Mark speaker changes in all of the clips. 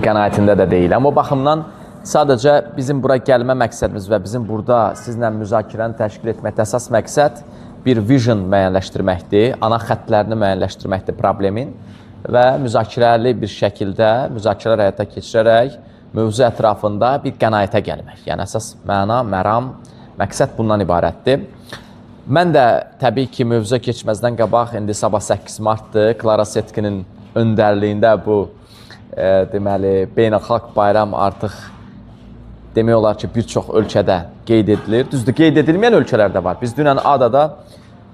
Speaker 1: qənaətində də deyiləm. O baxımdan sadəcə bizim bura gəlmə məqsədimiz və bizim burada sizlə müzakirəni təşkil etməkdə əsas məqsəd bir vision müəyyənləşdirməkdir, ana xəttlərini müəyyənləşdirməkdir problemin və müzakirəli bir şəkildə, müzakirələr həyata keçirərək mövzu ətrafında bir qənaətə gəlmək. Yəni əsas məna, məram, məqsəd bundan ibarətdir. Mən də təbii ki, mövzuya keçməzdən qabaq, indi sabah 8 martdır, Klara Setkinin öndərliyində bu deməli, beynəlxalq bayram artıq demək olar ki, bir çox ölkədə qeyd edilir. Düzdür, qeyd edilməyən ölkələr də var. Biz dünən ADA-da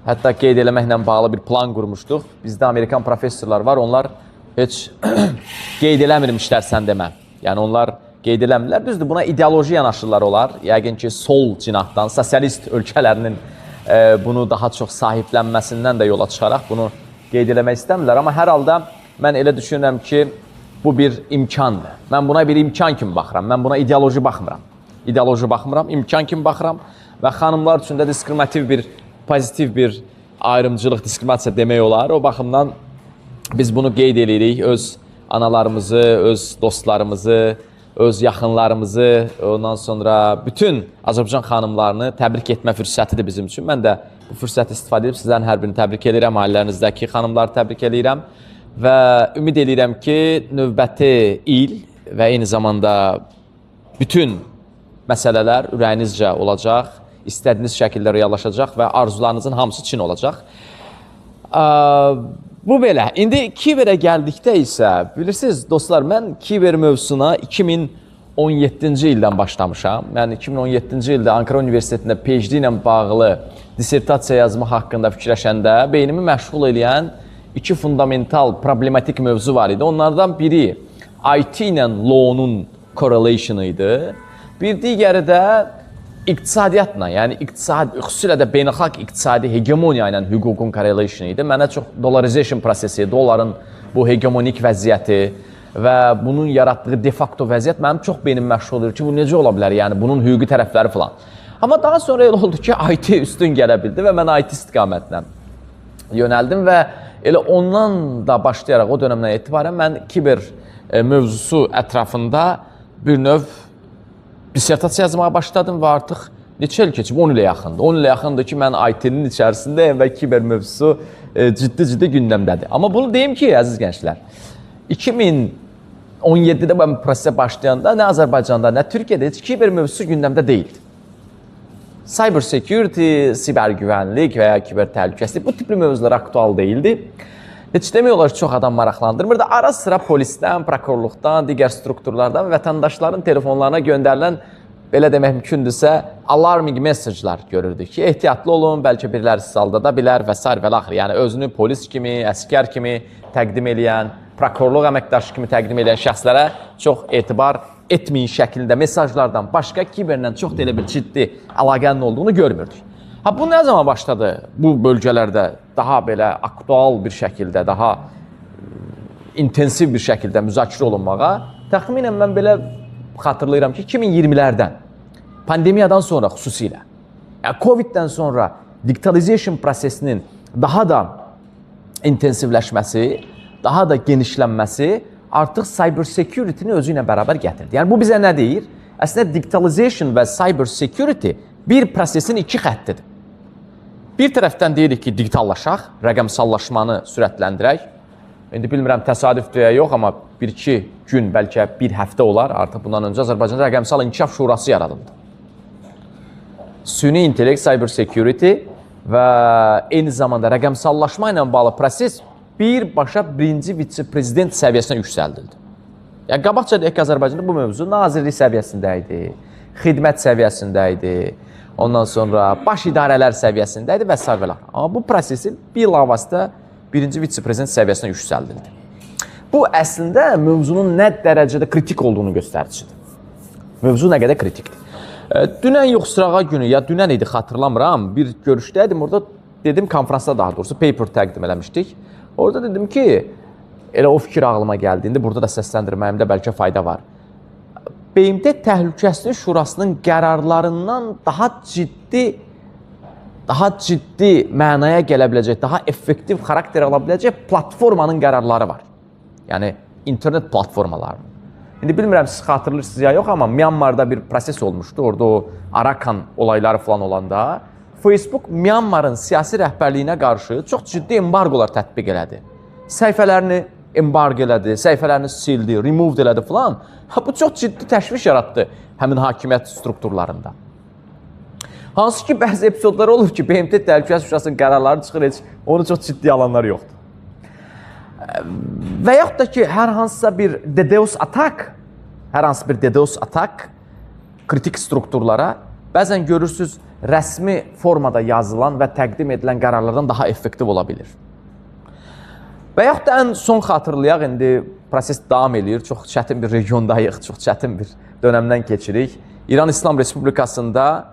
Speaker 1: hətta qeyd eləməklə bağlı bir plan qurmuşduq. Bizdə Amerikan professorlar var, onlar heç qeyd eləmirmişlər sən demə. Yəni onlar qeyd eləmirlər. Düzdür, buna ideoloji yanaşırlar olar. Yəqin ki, sol cinahdan, sosialist ölkələrinin bunu daha çox sahiblənməsindən də yola çıxaraq bunu qeyd eləmək istəmirlər. Amma hər halda mən elə düşünürəm ki, bu bir imkandır. Mən buna bir imkan kimi baxıram. Mən buna ideoloji baxmıram. İdeoloji baxmıram, imkan kimi baxıram və xanımlar üçün də diskriminativ bir, pozitiv bir ayrımcılıq, diskriminasiya demək olar. O baxımdan biz bunu qeyd edirik. Öz analarımızı, öz dostlarımızı, öz yaxınlarımızı, ondan sonra bütün Azərbaycan xanımlarını təbrik etmə fürsətidir bizim üçün. Mən də bu fürsəti istifadə edib sizlərin hər birini təbrik edirəm, ailələrinizdəki xanımları təbrik edirəm. Və ümid edirəm ki, növbəti il və eyni zamanda bütün məsələlər ürəyinizcə olacaq, istədiyiniz şəkildə reallaşacaq və arzularınızın hamısı Çin olacaq. Bu belə. İndi Kiberə gəldikdə isə, bilirsiniz dostlar, mən Kiber mövzusuna 2017-ci ildən başlamışam. Mən 2017-ci ildə Ankara Universitetində PhD ilə bağlı dissertasiya yazma haqqında fikirləşəndə beynimi məşğul edən iki fundamental, problematik mövzu var idi. Onlardan biri IT ilə law-nun correlation idi. Bir digəri də iqtisadiyyatla, yəni xüsusilə də beynəlxalq iqtisadi hegemoniya ilə hüququn correlation idi. Mənə çox dollarization prosesi, dolların bu hegemonik vəziyyəti və bunun yaratdığı de facto vəziyyət mənim çox beynim məşğul edir ki, bu necə ola bilər, yəni bunun hüquqi tərəfləri falan. Amma daha sonra elə oldu ki, IT üstün gələ bildi və mən IT istiqamətinə yönəldim və elə ondan da başlayaraq o dönəmdən etibarən mən kiber mövzusu ətrafında bir növ dissertasiya yazmağa başladım və artıq neçə il keçib? 10 ilə yaxındır. 10 ilə yaxındır ki, mən IT-nin içərisindəyim və kiber mövzusu ciddi gündəmdədir. Amma bunu deyim ki, əziz gənclər, 2017-də mən prosesə başlayanda nə Azərbaycanda, nə Türkiyədə heç kiber mövzusu gündəmdə deyildi. Cyber security, siber güvənlik və ya kiber təhlükəsizlik bu tipli mövzular aktual deyildi. Heç demək olar ki, çox adam maraqlandırmırdı. Ara sıra polisdən, prokurorluqdan, digər strukturlardan vətəndaşların telefonlarına göndərilən, belə demək mümkündürsə, alarming mesajlar görürdük ki, ehtiyatlı olun, bəlkə biriləri sizi aldada bilər və s. və l. Yəni özünü polis kimi, əskər kimi təqdim edən, prokurorluq əməkdaşı kimi təqdim edən şəxslərə çox etibar etməyin şəklində mesajlardan başqa kiberlə çox da elə bir ciddi əlaqənin olduğunu görmürdük. Bu nə zaman başladı bu bölgələrdə daha belə aktual bir şəkildə, daha intensiv bir şəkildə müzakirə olunmağa? Təxminən mən belə xatırlayıram ki, 2020-lərdən, pandemiyadan sonra xüsusilə, yəni Covid-dən sonra digitalization prosesinin daha da intensivləşməsi, daha da genişlənməsi artıq cyber security-ni özü ilə bərabər gətirdi. Yəni bu bizə nə deyir? Əslində digitalization və cyber security bir prosesin iki xəttidir. Bir tərəfdən deyirik ki, digitallaşaq, rəqəmsallaşmanı sürətləndirək. İndi bilmirəm təsadüfdür ya yox, amma bir-iki gün, bəlkə bir həftə olar, artıq bundan öncə Azərbaycanda Rəqəmsal İnkişaf Şurası yaradıldı. Süni intellekt, cyber security və eyni zamanda rəqəmsallaşma ilə bağlı proses birbaşa birinci vitse-prezident səviyyəsinə yüksəldildi. Yəni, qabaqca deyək ki, Azərbaycanda bu mövzu nazirlik səviyyəsində idi, xidmət səviyyəsində idi, ondan sonra baş idarələr səviyyəsində idi və s. Amma bu prosesi bilavasitə birinci vitse-prezident səviyyəsinə yüksəldildi. Bu, əslində, mövzunun nə dərəcədə kritik olduğunu göstəricidir. Mövzu nə qədər kritikdir. Dünən yox, sırağa günü, ya dünən idi, xatırlamıram, bir görüşdəydim, orada dedim, konferansda daha doğrusu, paper təqdim eləmişdik. Orada dedim ki, elə o fikir ağlıma gəldi, indi burada da səsləndirməyimdə bəlkə fayda var. BMT Təhlükəsizlik Şurasının qərarlarından daha ciddi mənaya gələ biləcək, daha effektiv xarakter ala biləcək platformanın qərarları var. Yəni, internet platformalarının. İndi bilmirəm siz xatırlayırsınız ya yox, amma Myanmarda bir proses olmuşdu. Orada o Arakan olayları falan olanda Facebook Myanmarın siyasi rəhbərliyinə qarşı çox ciddi embargolar tətbiq elədi. Səhifələrini embargo elədi, səhifələrini sildi, remove elədi falan. Bu çox ciddi təşviş yaratdı həmin hakimiyyət strukturlarında. Hansı ki, bəzi epizodlar olur ki, BMT Təhlükəsizlik Şurasının qərarları çıxır, heç onu çox ciddi alanlar yoxdur. Və yaxud da ki, hər hansısa bir DDoS atak, kritik strukturlara bəzən görürsünüz, rəsmi formada yazılan və təqdim edilən qərarlardan daha effektiv ola bilir. Və yaxud da ən son xatırlayaq, indi proses davam edir, çox çətin bir regiondayıq, çox çətin bir dönəmdən keçirik. İran İslam Respublikasında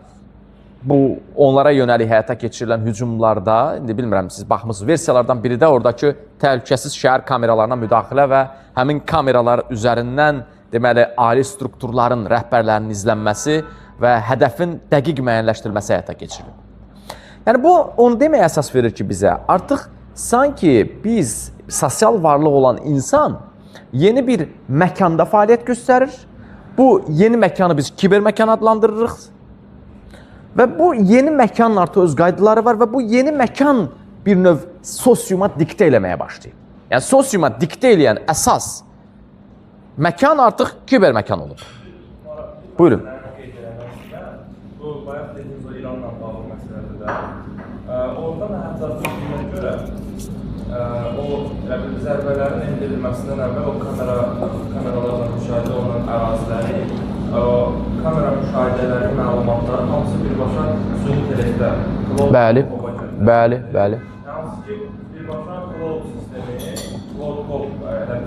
Speaker 1: bu onlara yönəlik həyata keçirilən hücumlarda, indi bilmirəm siz baxmısınız, versiyalardan biri də oradakı təhlükəsiz şəhər kameralarına müdaxilə və həmin kameralar üzərindən deməli, ali strukturların rəhbərlərinin izlənməsi və hədəfin dəqiq müəyyənləşdirilməsi həyata keçirilir. Yəni, bu onu deməyə əsas verir ki, bizə artıq sanki biz, sosial varlıq olan insan yeni bir məkanda fəaliyyət göstərir. Bu yeni məkanı biz kiber məkan adlandırırıq. Və bu yeni məkanın artıq öz qaydaları var və bu yeni məkan bir növ sosiuma diktə eləməyə başlayır. Yəni, sosiuma diktə eləyən əsas məkan artıq kiber məkan olub. Buyurun.
Speaker 2: Bu, bayaq dediyiniz o İranla bağlı məsələdir də. Oradan hətta görə o zərbələrin endirilməsindən əvvəl o kameralarla müşahidə olunan əraziləri, o kamera müşahidələri, məlumatları hamısı birbaşa süni intellektdə,
Speaker 1: Bəli.
Speaker 2: Hansı ki, birbaşa cloud sistemi, cloud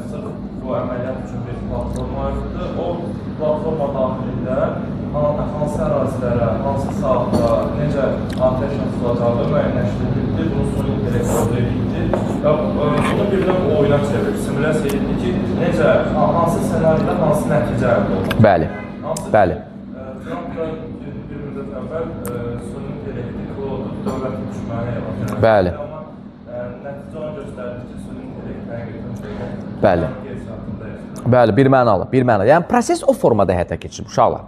Speaker 2: sırf bu əməliyyat üçün bir platform ayrıdır. O platforma daxilində hansı ərazilərə, hansı saatda, necə atəş açılacağı müəyyənləşdirildi, bunu süni intellekt edildi və bunu bir də oyuna çevirir, simulyasiya edildi ki, necə, hansı senaryoda hansı nəticə əldə olur.
Speaker 1: Bəli.
Speaker 2: Trump da bir müddət əvvəl süni intellekti, cloud dövlətin düşməni yaratır.
Speaker 1: Bəli.
Speaker 2: Amma nəticə onu göstərdi ki, süni intellekt həqiqətən
Speaker 1: Bəli, bir mənalı. Yəni, proses o formada həyata keçir, uşaqlar.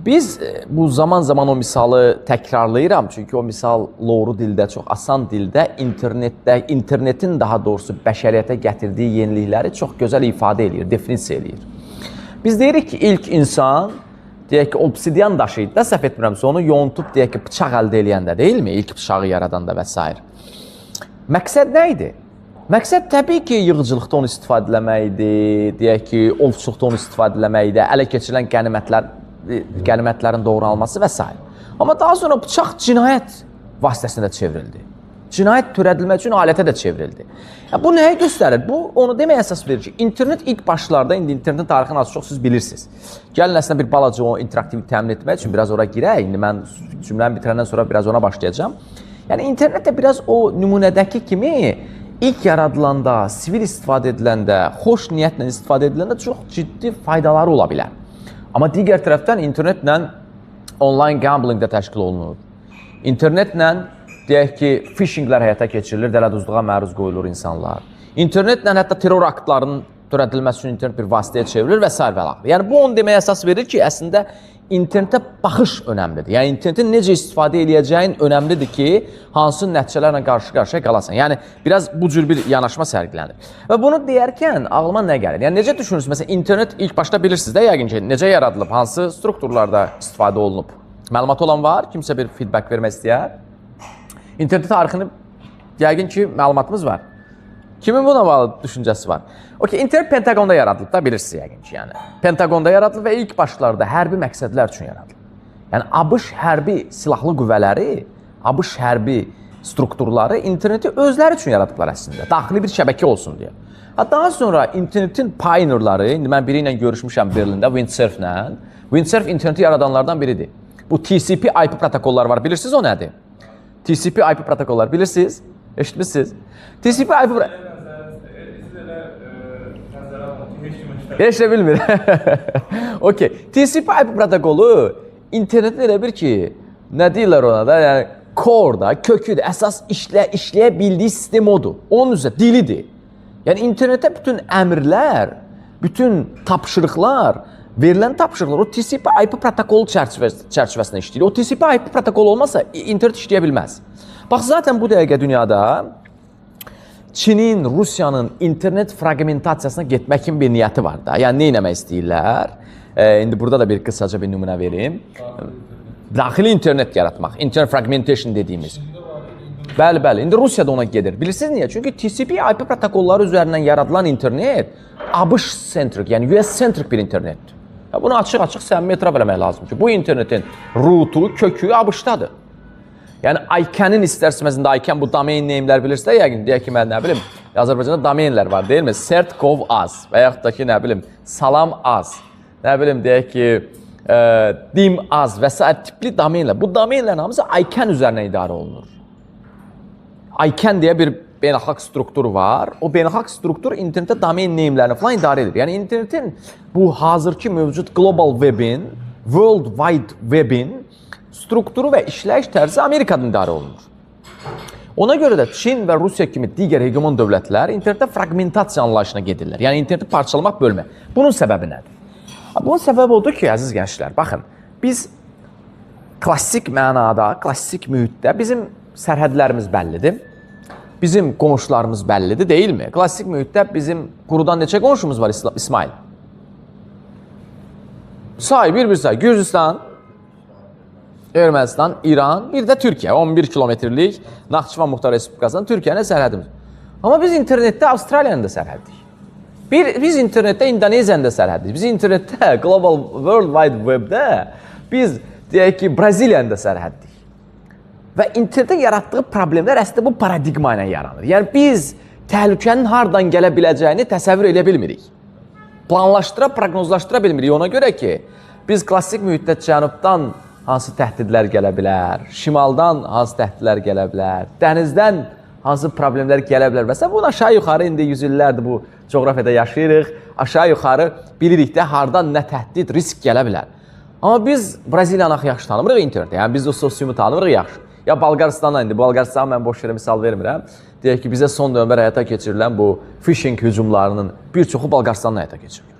Speaker 1: Biz bu zaman o misalı təkrarlayıram, çünki o misal loğru dildə, çox asan dildə, internetin daha doğrusu bəşəriyyətə gətirdiyi yenilikləri çox gözəl ifadə edir, definisiya edir. Biz deyirik ki, ilk insan, deyək ki, obsidian daşı idi də, səhv etmirəmsə, onu yontub, deyək ki, bıçaq əldə eləyəndə, deyilmi? İlk bıçağı yaradanda və s. Məqsəd nə idi? Məqsəd təbii ki, yığıcılıqda onu istifadə eləmək idi, deyək ki, ovçuluqda onu istifadə eləmək idi, ələ keçirilən qənimətlərin doğranılması və s. Amma daha sonra bıçaq cinayət vasitəsində çevrildi. Cinayət törədilmək üçün alətə də çevrildi. Bu nəyə göstərir? Bu, onu deməyə əsas verir ki, internet ilk başlarda, indi internetin tarixini az çox siz bilirsiniz. Gəlin əslində bir balaca o interaktivi təmin etmək üçün biraz ora girək. İndi mən cümləmi bitirəndən sonra biraz ona başlayacağım. Yəni, internet də biraz o nümunədəki kimi ilk yaradılanda, sivil istifadə ediləndə, xoş niyyətlə istifadə ediləndə çox ciddi faydaları ola bilər. Amma digər tərəfdən internetlə online gambling də təşkil olunur. İnternetlə, deyək ki, phishinglər həyata keçirilir, dələduzluğa məruz qoyulur insanlar. İnternetlə hətta terror aktlarının törədilməsi üçün internet bir vasitəyə çevrilir və s. və l. Yəni, bu onu deməyə əsas verir ki, əslində internetə baxış önəmlidir. Yəni, internetin necə istifadə edəcəyin önəmlidir ki, hansı nəticələrlə qarşı-qarşıya qalasan. Yəni, biraz bu cür bir yanaşma sərgilənir. Və bunu deyərkən ağlıma nə gəlir? Yəni, necə düşünürsünüz? Məsələn, internet ilk başda bilirsiniz də, yəqin ki, necə yaradılıb, hansı strukturlarda istifadə olunub? Məlumat olan var? Kimsə bir feedback vermək istəyər? İnternet tarixini yəqin ki, məlumatımız var. Kimin buna bağlı düşüncəsi var? İnternet Pentagonda yaradılıb da, bilirsiniz yəqin ki, yəni. Pentagonda yaradılıb və ilk başlarda hərbi məqsədlər üçün yaradılıb. Yəni, ABŞ hərbi silahlı qüvvələri, ABŞ hərbi strukturları interneti özləri üçün yaradıblar əslində. Daxili bir şəbəkə olsun deyə. Daha sonra internetin pioneerları, indi mən biri ilə görüşmüşəm Berlində, Windsurflə. Windsurf interneti yaradanlardan biridir. Bu TCP/IP protokollar var, bilirsiniz o nədir? TCP/IP protokollar, bilirsiniz? Eşitmişsiniz? TCP/IP heç nə bilmir. TCP/IP protokolu internetin elə bir ki, nə deyirlər ona da, yəni core-da, köküdür, əsas işləyə bildiyi sistem odur. Onun üzrə dilidir. Yəni internetə bütün əmrlər bütün tapşırıqlar, verilən tapşırıqlar o TCP/IP protokolu çərçivəsində işləyir. O TCP/IP protokolu olmasa internet işləyə bilməz. Bax, zaten bu dəqiqə dünyada Çinin, Rusiyanın internet fragmentasiyasına getmək kimi bir niyyəti var da. Yəni, nə etmək istəyirlər? İndi burada da bir qısaca bir nümunə verim. Daxili internet yaratmaq, internet fragmentation dediyimiz. Bəli. İndi Rusiya da ona gedir. Bilirsiniz niyə? Çünki TCP/IP protokolları üzərindən yaradılan internet ABŞ-centric, yəni US-centric bir internetdir. Bunu açıq-açıq səmimi etiraf eləmək lazım ki, bu internetin rutu, kökü ABŞ-dadır. Yəni, ICANN-in istərsəməsində, ICANN bu domain name'lər bilirsiniz, yəqin, deyək ki, mən nə bilim, Azərbaycanda domainlər var, deyil mi? Cert.gov.az və yaxud da ki, nə bilim, Salam.az, nə bilim, deyək ki, Dim.az və s. tipli domainlər. Bu domainlərin hamısı ICANN üzərinə idarə olunur. ICANN deyə bir beynəlxalq struktur var. O beynəlxalq struktur internetdə domain name'lərini falan idarə edir. Yəni, internetin bu hazırki mövcud Global Web-in, World Wide Web-in strukturu və işləyiş tərzi Amerikadan idarə olunur. Ona görə də Çin və Rusiya kimi digər hegemon dövlətlər internetdə fragmentasiya anlayışına gedirlər. Yəni, interneti parçalamaq, bölmək. Bunun səbəbi nədir? Bunun səbəbi odur ki, əziz gənclər, baxın, biz klassik mənada, klassik mühitdə bizim sərhədlərimiz bəllidir. Bizim qonşularımız bəllidir, deyilmi? Klassik mühitdə bizim qurudan neçə qonşumuz var, İsmail? Say, bir say. Gürcüstan, Ermənistan, İran, bir də Türkiyə. 11 kilometrlik Naxçıvan Muxtar Respublikasının Türkiyənin sərhədimiz. Amma biz internetdə Avstraliyanın da sərhəddik. Biz internetdə İndoneziyanın da sərhəddik. Biz internetdə Global World Wide Web-də biz deyək ki, Braziliyanın da sərhəddik. Və internetin yaratdığı problemlər əslində bu paradigma ilə yaranır. Yəni, biz təhlükənin hardan gələ biləcəyini təsəvvür edə bilmirik. Planlaşdıra, proqnozlaşdıra bilmirik. Ona görə ki, biz klassik mühitdə cənubdan hansı təhdidlər gələ bilər, şimaldan hansı təhdidlər gələ bilər, dənizdən hansı problemlər gələ bilər. Məsələn, bunu aşağı-yuxarı indi 100 illərdir bu coğrafiyada yaşayırıq. Aşağı-yuxarı bilirik də hardan nə təhdid, risk gələ bilər. Amma biz Braziliyanı yaxşı tanımırıq internetdə. Yəni, biz o sosiumu tanımırıq yaxşı. Ya Balqaristandan indi, Balqaristanı mən boş yerə misal vermirəm. Deyək ki, bizə son dövrdə həyata keçirilən bu phishing hücumlarının bir çoxu Balqaristandan həyata keçirilir.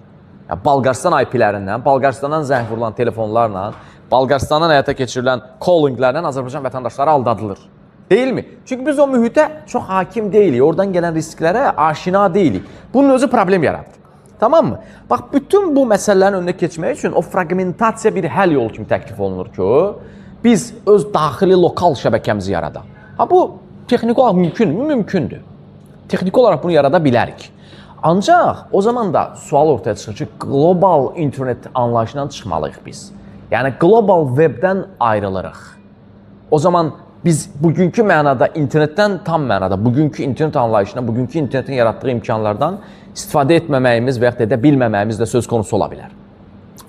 Speaker 1: Yəni, Balqaristan IP-lərindən, Balqaristandan zəng vurulan telefonlarla, Balqaristandan həyata keçirilən callinglərlə Azərbaycan vətəndaşları aldadılır. Deyilmi? Çünki biz o mühitə çox hakim deyilik, oradan gələn risklərə aşina deyilik. Bunun özü problem yaradır. Tamam mı? Bax, bütün bu məsələlərin önünə keçmək üçün o fragmentasiya bir həll yolu kimi təklif olunur ki, biz öz daxili lokal şəbəkəmizi yaradaq. Bu, texnik olaraq mümkündür? Mümkündür. Texnik olaraq bunu yarada bilərik. Ancaq o zaman da sual ortaya çıxır ki, global internet anlayışından çıxmalıyıq biz. Yəni, global webdən ayrılırıq. O zaman biz bugünkü mənada, internetdən tam mənada, bugünkü internet anlayışına, bugünkü internetin yaratdığı imkanlardan istifadə etməməyimiz və yaxud da edə bilməməyimiz də söz konusu ola bilər.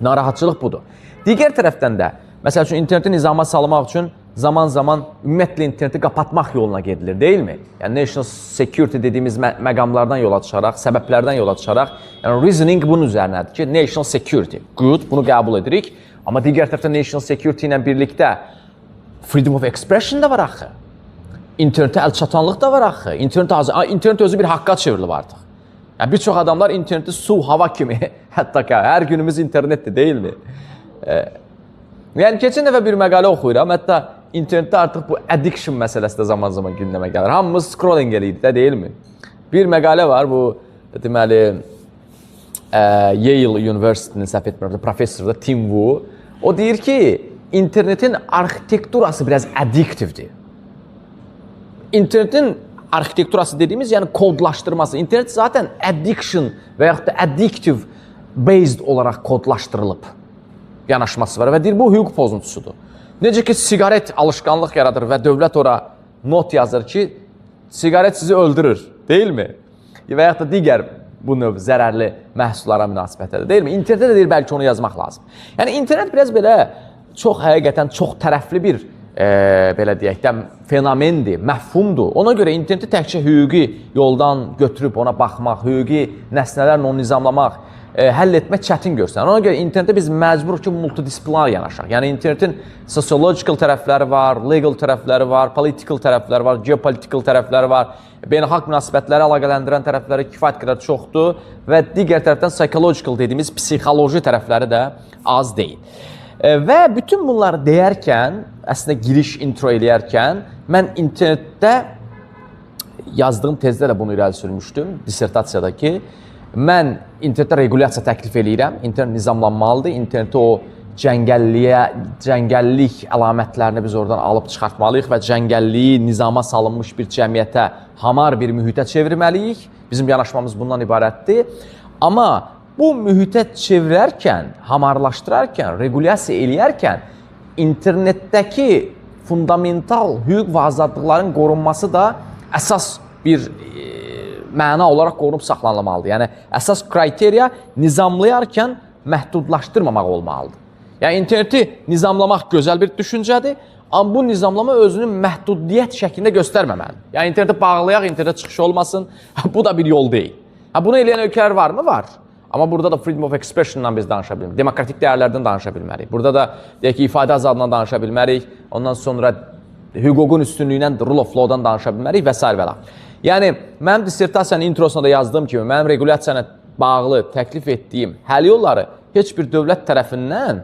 Speaker 1: Narahatçılıq budur. Digər tərəfdən də, məsəl üçün, interneti nizama salmaq üçün zaman-zaman ümumiyyətlə interneti qapatmaq yoluna gedilir, deyilmi? Yəni, national security dediyimiz məqamlardan yola çıxaraq, səbəblərdən yola çıxaraq, yəni, reasoning bunun üzərinədir ki, national security, good, bunu qəbul edirik. Amma digər tərəfdən national security ilə birlikdə freedom of expression da var axı. İnternetə əlçatanlıq da var axı. İnternet özü bir haqqa çevrilib artıq. Yəni, bir çox adamlar interneti su, hava kimi, hətta ki, hər günümüz internetdir, deyilmi? Yəni, keçən dəfə bir məqalə oxuyuram, hətta internetdə artıq bu addiction məsələsi də zaman-zaman gündəmə gəlir. Hamımız scrolling eləyik də, deyilmi? Bir məqalə var, bu, deməli, Yale University'nin səhv etmirəm, professor da Tim Wu. O deyir ki, internetin arxitekturası biraz addiktivdir. İnternetin arxitekturası dediğimiz, yəni kodlaşdırması. İnternet zaten addiction və yaxud da addictive based olaraq kodlaşdırılıb yanaşması var və deyir, bu hüquq pozuntusudur. Necə ki, sigaret alışqanlıq yaradır və dövlət ora not yazır ki, sigaret sizi öldürür, deyilmi? Və yaxud da digər bu növ zərərli məhsullara münasibətədir, deyilmi? İnternetdə də deyir, bəlkə onu yazmaq lazım. Yəni, internet biraz belə çox həqiqətən çox tərəfli bir belə deyək də fenomendir, məfhumdur. Ona görə interneti təkcə hüquqi yoldan götürüb ona baxmaq, hüquqi nəsnələrlə onu nizamlamaq həll etmək çətin görsənir. Ona görə internetdə biz məcbur ki, multidisiplinar yanaşaq. Yəni internetin sociological tərəfləri var, legal tərəfləri var, political tərəfləri var, geopolitical tərəfləri var, beynəlxalq münasibətləri əlaqələndirən tərəfləri kifayət qədər çoxdur və digər tərəfdən psychological dediyimiz psixoloji tərəfləri də az deyil. Və bütün bunları deyərkən, əslində giriş, intro eləyərkən, mən internetdə yazdığım tezdə də bunu irəli sürmüşdüm, dissertasiyada ki, mən internetdə regulasiya təklif eləyirəm, internet nizamlanmalıdır, internetdə o cəngəllik əlamətlərini biz oradan alıb çıxartmalıyıq və cəngəlliyi nizama salınmış bir cəmiyyətə, hamar bir mühitə çevirməliyik. Bizim yanaşmamız bundan ibarətdir. Amma bu mühitə çevirərkən, hamarlaşdırarkən, regulasiya eləyərkən internetdəki fundamental hüquq və azadlıqların qorunması da əsas bir məna olaraq qorunub saxlanılmalıdır. Yəni, əsas kriteriya nizamlayarkən məhdudlaşdırmamaq olmalıdır. Yəni, interneti nizamlamaq gözəl bir düşüncədir, amma bu nizamlama özünü məhdudiyyət şəklində göstərməməlidir. Yəni, interneti bağlayaq, internetə çıxış olmasın, bu da bir yol deyil. Bunu eləyən ölkələr varmı? Var. Amma burada da freedom of expression-dan biz danışa bilmərik, demokratik dəyərlərdən danışa bilmərik. Burada da, deyək ki, ifadə azadlığından danışa bilmərik, ondan sonra hüququn üstünlüyündən, rule of law-dan danışa bilmərik və s. və s. Yəni, mənim dissertasiyanın introsunda da yazdığım kimi, mənim regulasiyana bağlı təklif etdiyim həll yolları heç bir dövlət tərəfindən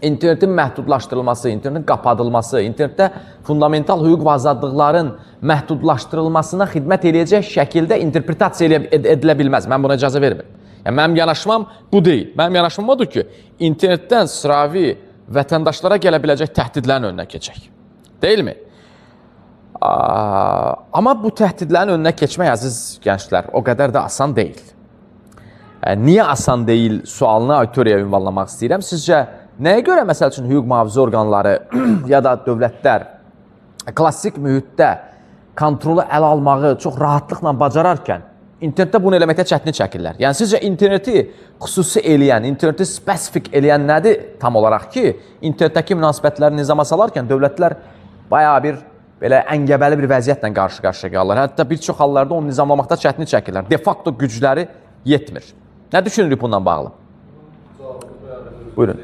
Speaker 1: internetin məhdudlaşdırılması, internetin qapadılması, internetdə fundamental hüquq və azadlıqların məhdudlaşdırılmasına xidmət eləyəcək şəkildə interpretasiya edilə bilməz. Mən buna icazə vermirəm. Yəni, mənim yanaşmam bu deyil. Mənim yanaşmam odur ki, internetdən sıravi vətəndaşlara gələ biləcək təhdidlərin önünə keçək. Deyilmi? Amma bu təhdidlərin önünə keçmək, əziz gənclər, o qədər də asan deyil. Niyə asan deyil sualını auditoriyaya ünvanlamaq istəyirəm? Sizcə, nəyə görə, məsəl üçün, hüquq mühafizə orqanları ya da dövlətlər klassik mühitdə kontrolu ələ almağı çox rahatlıqla bacararkən, internetdə bunu eləməkdə çətinlik çəkirlər? Yəni, sizcə, interneti xüsusi eləyən, interneti spesifik eləyən nədir tam olaraq ki, internetdəki münasibətləri nizama salarkən dövlətlər bayağı bir belə əngəbəli bir vəziyyətlə qarşı-qarşıya qalırlar. Hətta bir çox hallarda onu nizamlamaqda çətinlik çəkirlər. De facto gücləri yetmir. Nə düşünürük bundan bağlı? Buyurun.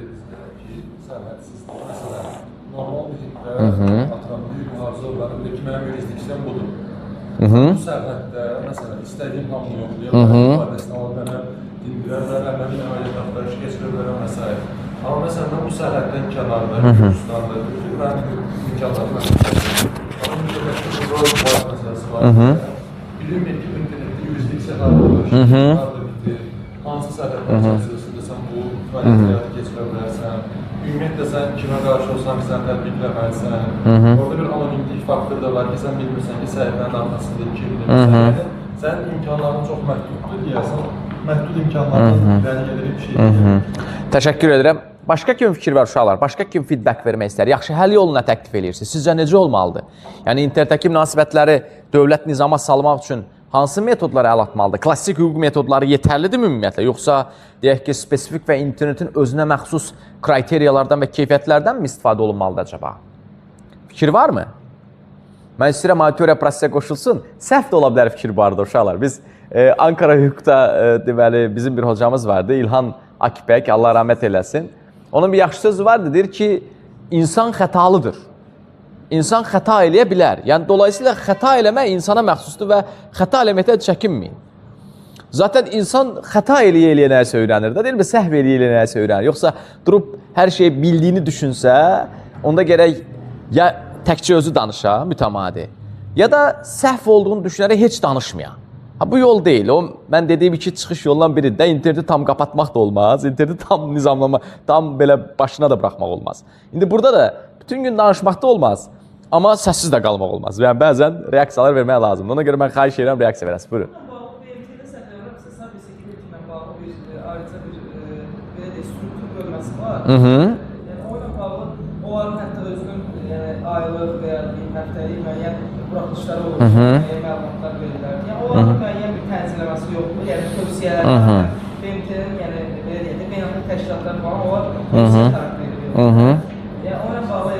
Speaker 3: Normal mühitdə, hüquq mühafizə orqanı bilir ki, mənim yurisdiksiyam budur. Bu sərhəddə, məsələn, istədiyim hamını yoxlayır, ifadəsini alıb mənə dindirərlər, əməli əməliyyat axtarışı keçirirlər və s. Amma məsələn, mən bu sərhəddən kənarda, Gürcüstanda, mənim imkanlarım məsələsi var. Bilinmir ki, internetdə yurisdiksiya harada bitir, hansı sərhəddən çərçivəsində sən bu fəaliyyəti keçirə bilərsən, ümumiyyətlə sən kimə qarşı olsan ki, sən tətbiqləməlisən. Orada bir anonimlik faktor da var ki, sən bilmirsən ki, səhifənin arxasında kimdir. Sənin imkanların çox məhduddur deyəsən, məhdud imkanlardan irəli gəlir bir şey deyil.
Speaker 1: Təşəkkür edirəm. Başqa kimi fikir var uşaqlar, başqa kimi feedback vermək istər. Yaxşı, həll yoluna təklif edirsiniz. Sizcə necə olmalıdır? Yəni, internetdəki münasibətləri dövlət nizama salmaq üçün hansı metodları əl atmalıdır? Klassik hüquq metodları yetərlidir ümumiyyətlə? Yoxsa, deyək ki, spesifik və internetin özünə məxsus kriteriyalardan və keyfiyyətlərdən mi istifadə olunmalıdır acaba? Fikir varmı? Mən istəyirəm, auditoriya prosesə qoşulsun. Səhv də ola bilər fikir barıdır uşaqlar. Biz Ankara hüquqda deməli, bizim bir hocamız vardı, İlhan Akipək, Allah rəhmət eləsin. Onun bir yaxşı sözü vardı, deyir ki, insan xətalıdır. İnsan xəta eləyə bilər. Yəni, dolayısıyla xəta eləmək insana məxsusdur və xəta eləməkdə çəkinməyin. Zaten insan xəta eləyə nəyisə öyrənir də, deyil mi? Səhv eləyə nəyisə öyrənir. Yoxsa durub hər şeyi bildiyini düşünsə, onda gərək ya təkcə özü danışa, mütəmadi, ya da səhv olduğunu düşünərək heç danışmaya. Bu yol deyil. O, mən dediyim iki çıxış yolundan biri də interneti tam qapatmaq da olmaz, interneti tam nizamlamaq, tam belə başına da buraxmaq olmaz. İndi burada da bütün gün danışmaq da olmaz, amma səssiz də qalmaq olmaz. Yəni, bəzən reaksiyalar vermək lazımdır. Ona görə mən xahiş edirəm, reaksiya verəsiniz. Buyurun.
Speaker 4: BMT-də səhvlərəmsə, sən bilsə ki, BMT-ilə bağlı bir ayrıca bir belə deyək, struktur bölməsi var. Yəni, o ilə bağlı onların hətta özünün aylıq və ya həftəlik müəyyən buraxılışları olur, müəyyən məlumatlar verirlər. Yəni, onların müəyyən bir tənzimləməsi yoxdur. Yəni, tövsiyələr var. BMT-nin, yəni, belə deyək, beynəlxalq təşkilatlar falan, onlar tövsiyə tərəf verir. Yəni, o ilə bağlı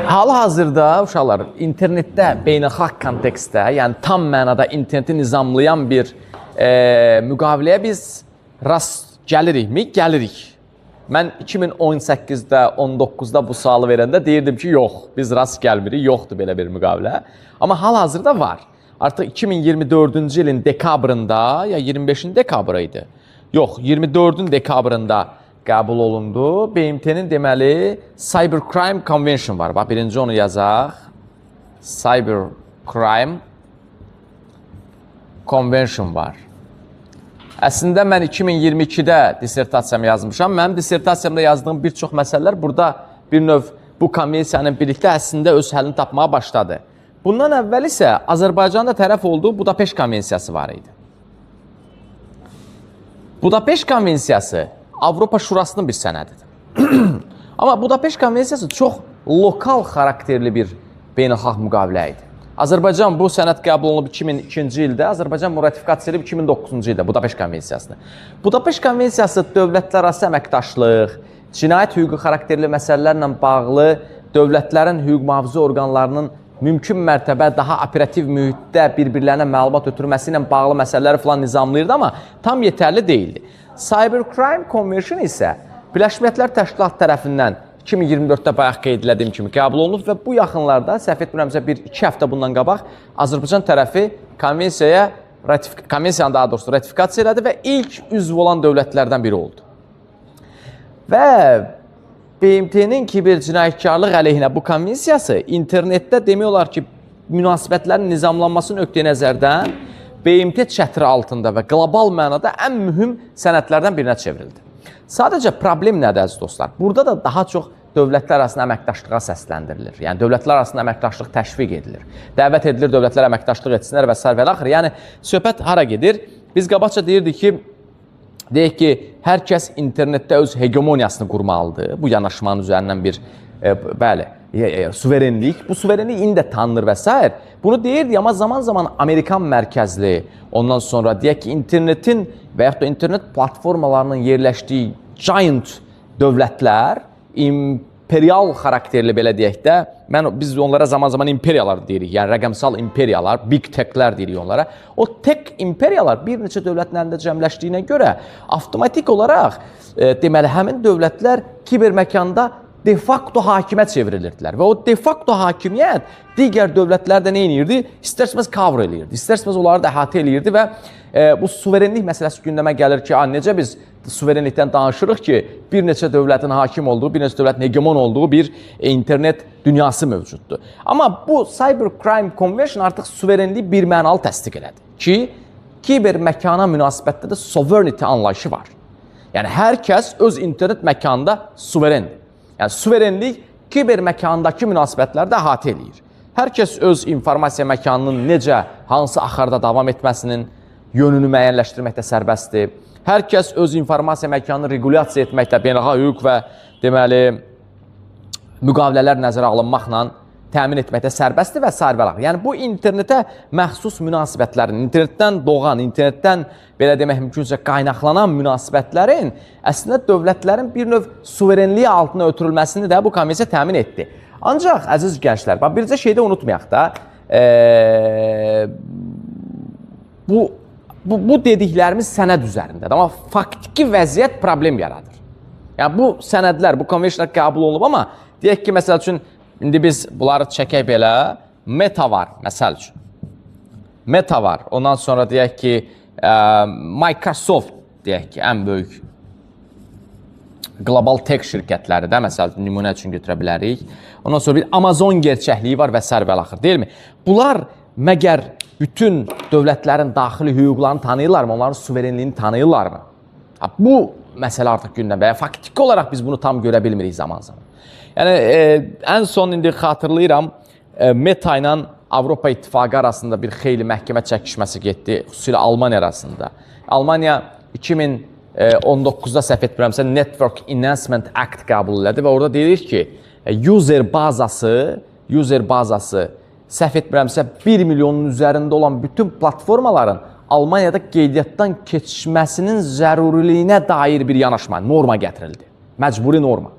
Speaker 1: Hal-hazırda uşaqlar internetdə beynəlxalq kontekstdə, yəni tam mənada interneti nizamlayan bir müqaviləyə biz rast gəlirikmi? Gəlirik. Mən 2018-də, 19-da bu sualı verəndə deyirdim ki, yox, biz rast gəlmirik, yoxdur belə bir müqavilə. Amma hal-hazırda var. Artıq 2024-cü ilin dekabrında, ya 25-in dekabrı idi. Yox, 24-ün dekabrında qəbul olundu. BMT-nin deməli Cybercrime Convention var. Bax, birinci onu yazaq. Cybercrime Convention var. Əslində mən 2022-də dissertasiyamı yazmışam. Mənim dissertasiyamda yazdığım bir çox məsələlər burada bir növ bu konvensiyanın birlikdə əslində öz həllini tapmağa başladı. Bundan əvvəl isə Azərbaycanda tərəf olduğu Budapeşt konvensiyası var idi. Budapeşt konvensiyası Avropa Şurasının bir sənədidir. Amma Budapeşt konvensiyası çox lokal xarakterli bir beynəlxalq müqavilə idi. Azərbaycan bu sənəd qəbul olunub 2002-ci ildə, Azərbaycan bu ratifikasiya edib 2009-cu ildə Budapeşt konvensiyasını. Budapeşt konvensiyası dövlətlərarası əməkdaşlıq, cinayət hüququ xarakterli məsələlərlə bağlı dövlətlərin hüquq mühafizə orqanlarının mümkün mərtəbə daha operativ mühitdə bir-birlərinə məlumat ötürməsi ilə bağlı məsələləri falan nizamlayırdı, amma tam yetərli deyildi. Cybercrime Convention isə Birləşmiş Millətlər Təşkilatı tərəfindən 2024-də bayaq qeyd edilədiyim kimi qəbul olunub və bu yaxınlarda, səhv etmirəmsə 1-2 həftə bundan qabaq Azərbaycan tərəfi konvensiyanı daha doğrusu ratifikasiya elədi və ilk üzv olan dövlətlərdən biri oldu. Və BMT-nin kibercinayətkarlıq əleyhinə bu konvensiyası internetdə demək olar ki, münasibətlərin nizamlanması nöqteyi nəzərdən BMT çətiri altında və qlobal mənada ən mühüm sənədlərdən birinə çevrildi. Sadəcə problem nədir əziz dostlar? Burada da daha çox dövlətlər arasında əməkdaşlığa səsləndirilir. Yəni dövlətlər arasında əməkdaşlıq təşviq edilir. Dəvət edilir dövlətlər əməkdaşlıq etsinlər və s. və axır. Yəni söhbət hara gedir? Biz qabaqca deyirdik ki, deyək ki, hər kəs internetdə öz hegemoniyasını qurmalıdır. Bu yanaşmanın üzərindən bir suverenlik. Bu suverenlik indi də tanınır və s. Bunu deyirdik, amma zaman-zaman Amerikan mərkəzli, ondan sonra deyək ki, internetin və yaxud da internet platformalarının yerləşdiyi giant dövlətlər, imperial xarakterli belə deyək də, biz onlara zaman-zaman imperiyalar deyirik, yəni rəqəmsal imperiyalar, big tech-lər deyirik onlara. O tech imperiyalar bir neçə dövlətin əlində cəmləşdiyinə görə avtomatik olaraq deməli həmin dövlətlər kiberməkanda de facto hakimiyyət çevrilirdilər və o de facto hakimiyyət digər dövlətlərdə nə edirdi? İstərsəməz cover eləyirdi, istərsəməz onları da əhatə eləyirdi və bu suverenlik məsələsi gündəmə gəlir ki, necə biz suverenlikdən danışırıq ki, bir neçə dövlətin hakim olduğu, bir neçə dövlətin hegemon olduğu bir internet dünyası mövcuddur. Amma bu Cybercrime Convention artıq suverenliyi birmənalı təsdiq elədi ki, kiberməkana münasibətdə də sovereignty anlayışı var. Yəni, hər kəs öz internet məkanında suverendir. Yəni, suverenlik kiberməkandakı münasibətləri də əhatə eləyir. Hər kəs öz informasiya məkanının necə, hansı axarda davam etməsinin yönünü müəyyənləşdirməkdə sərbəstdir. Hər kəs öz informasiya məkanını regulasiya etməkdə, beynəlxalq hüquq və deməli müqavilələr nəzərə alınmaqla təmin etməkdə sərbəstdir və s. Yəni, bu internetə məxsus münasibətlərin, internetdən doğan, internetdən belə demək mümkünsə qaynaqlanan münasibətlərin əslində dövlətlərin bir növ suverenliyi altına ötürülməsini də bu konvensiya təmin etdi. Ancaq, əziz gənclər, bircə şeydə unutmayaq da, bu dediklərimiz sənəd üzərindədir, amma faktiki vəziyyət problem yaradır. Yəni, bu sənədlər, bu konvensiyonlar qəbul olunub, amma deyək ki, məsəl üçün, indi biz bunları çəkək belə, Meta var, məsəl üçün. Meta var, ondan sonra deyək ki, Microsoft, deyək ki, ən böyük global tech şirkətləri də, məsəl üçün, nümunə üçün götürə bilərik. Ondan sonra bir Amazon gerçəkliyi var və s. və axır, deyilmi? Bunlar məgər bütün dövlətlərin daxili hüquqlarını tanıyırlarmı, onların suverenliyini tanıyırlarmı? Bu məsələ artıq gündəmdə. Faktiki olaraq biz bunu tam görə bilmirik zaman-zaman. Yəni, ən son indi xatırlayıram, Meta ilə Avropa İttifaqı arasında bir xeyli məhkəmə çəkişməsi getdi, xüsusilə Almaniya arasında. Almaniya 2019-da səhv etmirəmsə Network Enhancement Act qəbul elədi və orada deyilir ki, user bazası səhv etmirəmsə 1 milyonun üzərində olan bütün platformaların Almaniyada qeydiyyatdan keçməsinin zəruriliyinə dair bir yanaşma, norma gətirildi. Məcburi norma.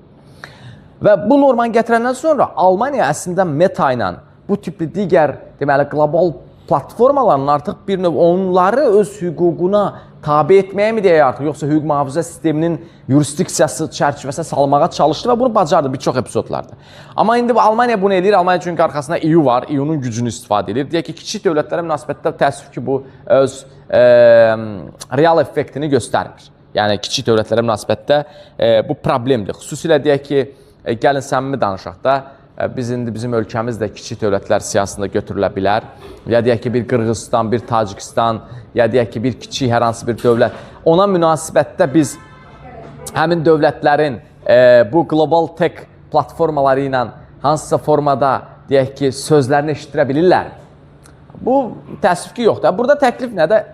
Speaker 1: Və bu normanı gətirəndən sonra Almaniya əslində Meta ilə bu tipli digər deməli, qlobal platformaların artıq bir növ onları öz hüququna tabe etməyə mi deyək artıq, yoxsa hüquq mühafizə sisteminin yurisdiksiyası çərçivəsinə salmağa çalışdı və bunu bacardı bir çox epizodlarda. Amma indi Almaniya bunu edir. Almaniya çünki arxasında EU var, EU'nun gücünü istifadə edir. Deyək ki, kiçik dövlətlərə münasibətdə təəssüf ki, bu öz real effektini göstərmir. Yəni, kiçik dövlətlərə münasibətdə bu problemdir. Xüsusilə deyək ki, gəlin səmimi danışaq da, bizim ölkəmiz də kiçik dövlətlər siyasətində götürülə bilər. Ya deyək ki, bir Qırğızistan, bir Tacikistan, ya deyək ki, bir kiçik hər hansı bir dövlət. Ona münasibətdə biz həmin dövlətlərin bu global tech platformaları ilə hansısa formada deyək ki, sözlərini eşitirə bilirlər. Bu təəssüf ki, yoxdur. Burada təklif nədir?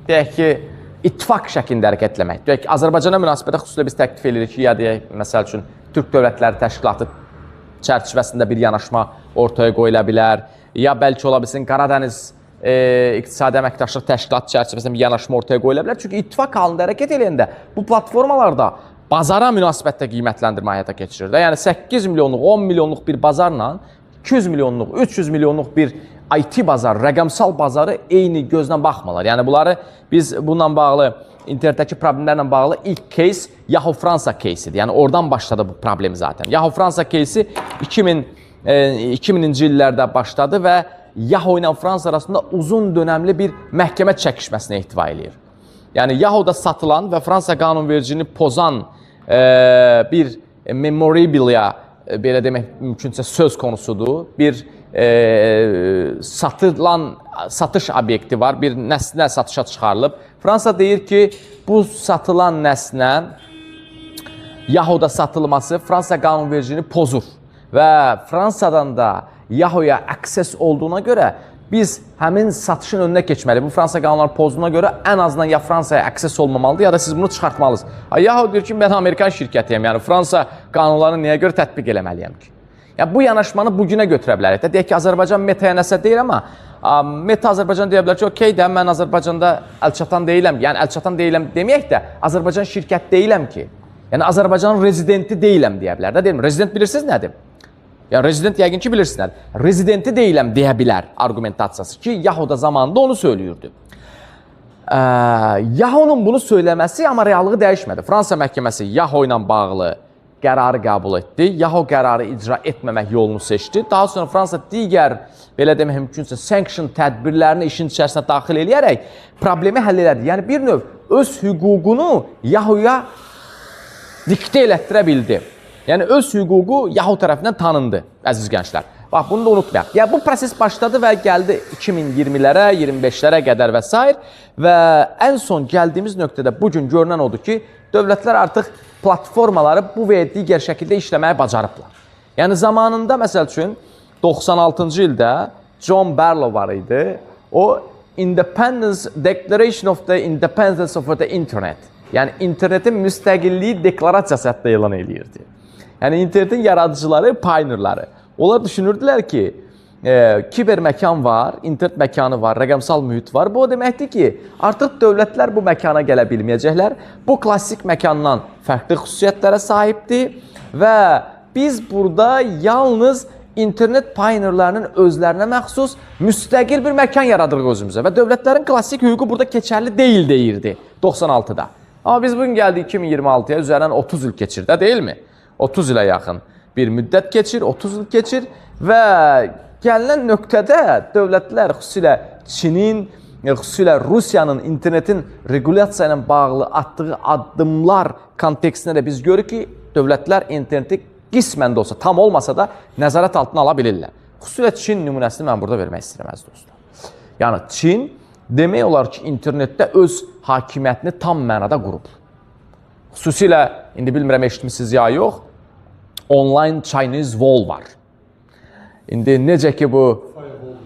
Speaker 1: Deyək ki, ittifaq şəklində hərəkət etmək. Deyək ki, Azərbaycana münasibətdə xüsusilə biz təklif edirik ki, ya deyək, məsəl üçün, Türk Dövlətləri Təşkilatı çərçivəsində bir yanaşma ortaya qoyula bilər, ya bəlkə ola bilsin Qaradəniz İqtisadi Əməkdaşlıq Təşkilatı çərçivəsində bir yanaşma ortaya qoyula bilər. Çünki ittifaq halında hərəkət edəndə bu platformalarda bazara münasibətdə qiymətləndirmə həyata keçirir. Yəni 8 milyonluq, 10 milyonluq bir bazarla 200 milyonluq, 300 milyonluq bir IT bazarı, rəqəmsal bazarı eyni gözlə baxmırlar. Yəni bunları biz bununla bağlı, internetdəki problemlərlə bağlı ilk case Yahoo Fransa case-idir. Yəni oradan başladı bu problem zaten. Yahoo Fransa case-i 2000-ci illərdə başladı və Yahoo ilə Fransa arasında uzun dönəmli bir məhkəmə çəkişməsinə ihtiva edir. Yəni Yahoo-da satılan və Fransa qanunvericiliyini pozan bir memorabilia, belə demək mümkünsə söz konusudur. Bir satış obyekti var, bir nəsnə satışa çıxarılıb. Fransa deyir ki, bu satılan nəsnə Yahoo-da satılması Fransa qanunvericiliyini pozur və Fransadan da Yahoo-ya access olduğuna görə biz həmin satışın önünə keçməli. Bu Fransa qanunları pozduğuna görə ən azından ya Fransaya access olmamalıdır, ya da siz bunu çıxartmalısınız. Yahoo deyir ki, mən Amerikan şirkətiyəm, yəni Fransa qanunlarını niyə görə tətbiq eləməliyəm ki? Yəni, bu yanaşmanı bugünə götürə bilərik. Deyək ki, Azərbaycan Metaya nəsə deyir, amma Meta Azərbaycan deyə bilər ki, okey də, mən Azərbaycanda əlçatan deyiləm. Yəni, əlçatan deyiləm deməyək də, Azərbaycan şirkət deyiləm ki. Yəni, Azərbaycanın rezidenti deyiləm deyə bilər. Deyilmi? Rezident bilirsiniz nədir? Yəni, rezident yəqin ki, bilirsiniz nədir? Rezidenti deyiləm deyə bilər argumentasiyası ki, Yahoo da zamanında onu söylüyürdü. Yahoo-nun bunu söyləməsi, amma reallığı dəyişmədi. Fransa məhkəməsi Yahoo ilə bağlı qərarı qəbul etdi. Yahoo qərarı icra etməmək yolunu seçdi. Daha sonra Fransa digər, belə demək mümkünsə, sanction tədbirlərini işin içərisinə daxil eləyərək problemi həll elədi. Yəni, bir növ öz hüququnu Yahoo-ya diktə elətdirə bildi. Yəni, öz hüququ Yahoo tərəfindən tanındı, əziz gənclər. Bax, bunu da unutmayaq. Yəni, bu proses başladı və gəldi 2020-lərə, 25-lərə qədər və s. Və ən son gəldiyimiz nöqtədə bugün görünən odur ki, dövlətlər artıq platformaları bu və ya digər şəkildə işləməyə bacarıblar. Yəni, zamanında, məsəl üçün, 96-cı ildə John Barlow var idi. O, Independence Declaration of the Independence of the Internet. Yəni, internetin müstəqilliyi deklarasiyası hətta elan edirdi. Yəni, internetin yaradıcıları, pioneerları. Onlar düşünürdülər ki, kiber məkan var, internet məkanı var, rəqəmsal mühit var. Bu o deməkdir ki, artıq dövlətlər bu məkana gələ bilməyəcəklər. Bu klassik məkandan fərqli xüsusiyyətlərə sahibdir və biz burada yalnız internet pioneerlarının özlərinə məxsus müstəqil bir məkan yaradırıq özümüzə və dövlətlərin klassik hüququ burada keçərli deyil deyirdi 96-da. Amma biz bugün gəldik 2026-ya, üzərindən 30 il keçir də, deyilmi? 30 ilə yaxın bir müddət keçir, 30 il keçir və gələn nöqtədə dövlətlər, xüsusilə Çinin, xüsusilə Rusiyanın internetin regulasiya ilə bağlı atdığı addımlar kontekstində də biz görürük ki, dövlətlər interneti qismən də olsa, tam olmasa da nəzarət altına ala bilirlər. Xüsusilə Çin nümunəsini mən burada vermək istəyirəm, əziz dostlar. Yəni, Çin demək olar ki, internetdə öz hakimiyyətini tam mənada qurub. Xüsusilə, indi bilmirəm, eşitmişsiniz ya yox, online Chinese wall var. İndi necə ki bu,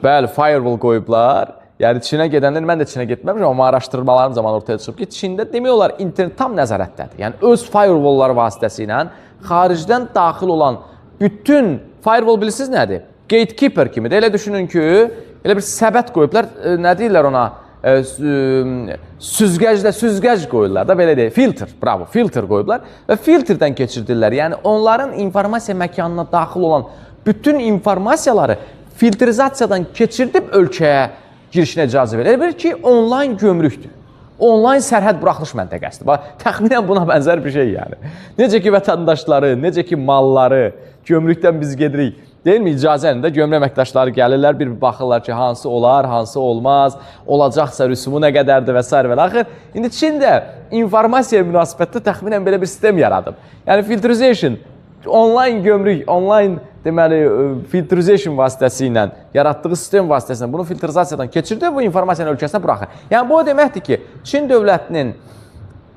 Speaker 1: bəli, firewall qoyublar. Yəni, Çinə gedənlər, mən də Çinə getməmişəm, amma araşdırmalarım zaman ortaya çıxıb ki, Çində demək olar, internet tam nəzarətdədir. Yəni, öz firewallları vasitəsilə xaricdən daxil olan bütün, firewall bilirsiniz nədir? Gatekeeper kimidir. Elə düşünün ki, elə bir səbət qoyublar, nə deyirlər ona? Süzgəc qoyurlar da, belə deyil, filtr, bravo, filtr qoyublar və filtrdən keçirdirlər. Yəni, onların informasiya məkanına daxil olan bütün informasiyaları filtrizasiyadan keçirdib ölkəyə girişinə icazə verir. Elə bir ki, onlayn gömrükdür. onlayn sərhəd buraxılış məntəqəsidir. Bax, təxminən buna bənzər bir şey yəni. Necə ki vətəndaşları, necə ki malları, gömrükdən biz gedirik. Deyil mi? İcazənində gömrük əməkdaşları gəlirlər, bir baxırlar ki, hansı olar, hansı olmaz, olacaqsa rüsumu nə qədərdir və s. və axır. İndi Çin də informasiya münasibətdə təxminən belə bir sistem yaradıb. Yəni filtrization, onlayn gömrük, onlayn deməli filtrization vasitəsi ilə yaratdığı sistem vasitəsilə bunu filtrizasiyadan keçirdi, bu informasiyanı ölkəsinə buraxır. Yəni bu o deməkdir ki, Çin dövlətinin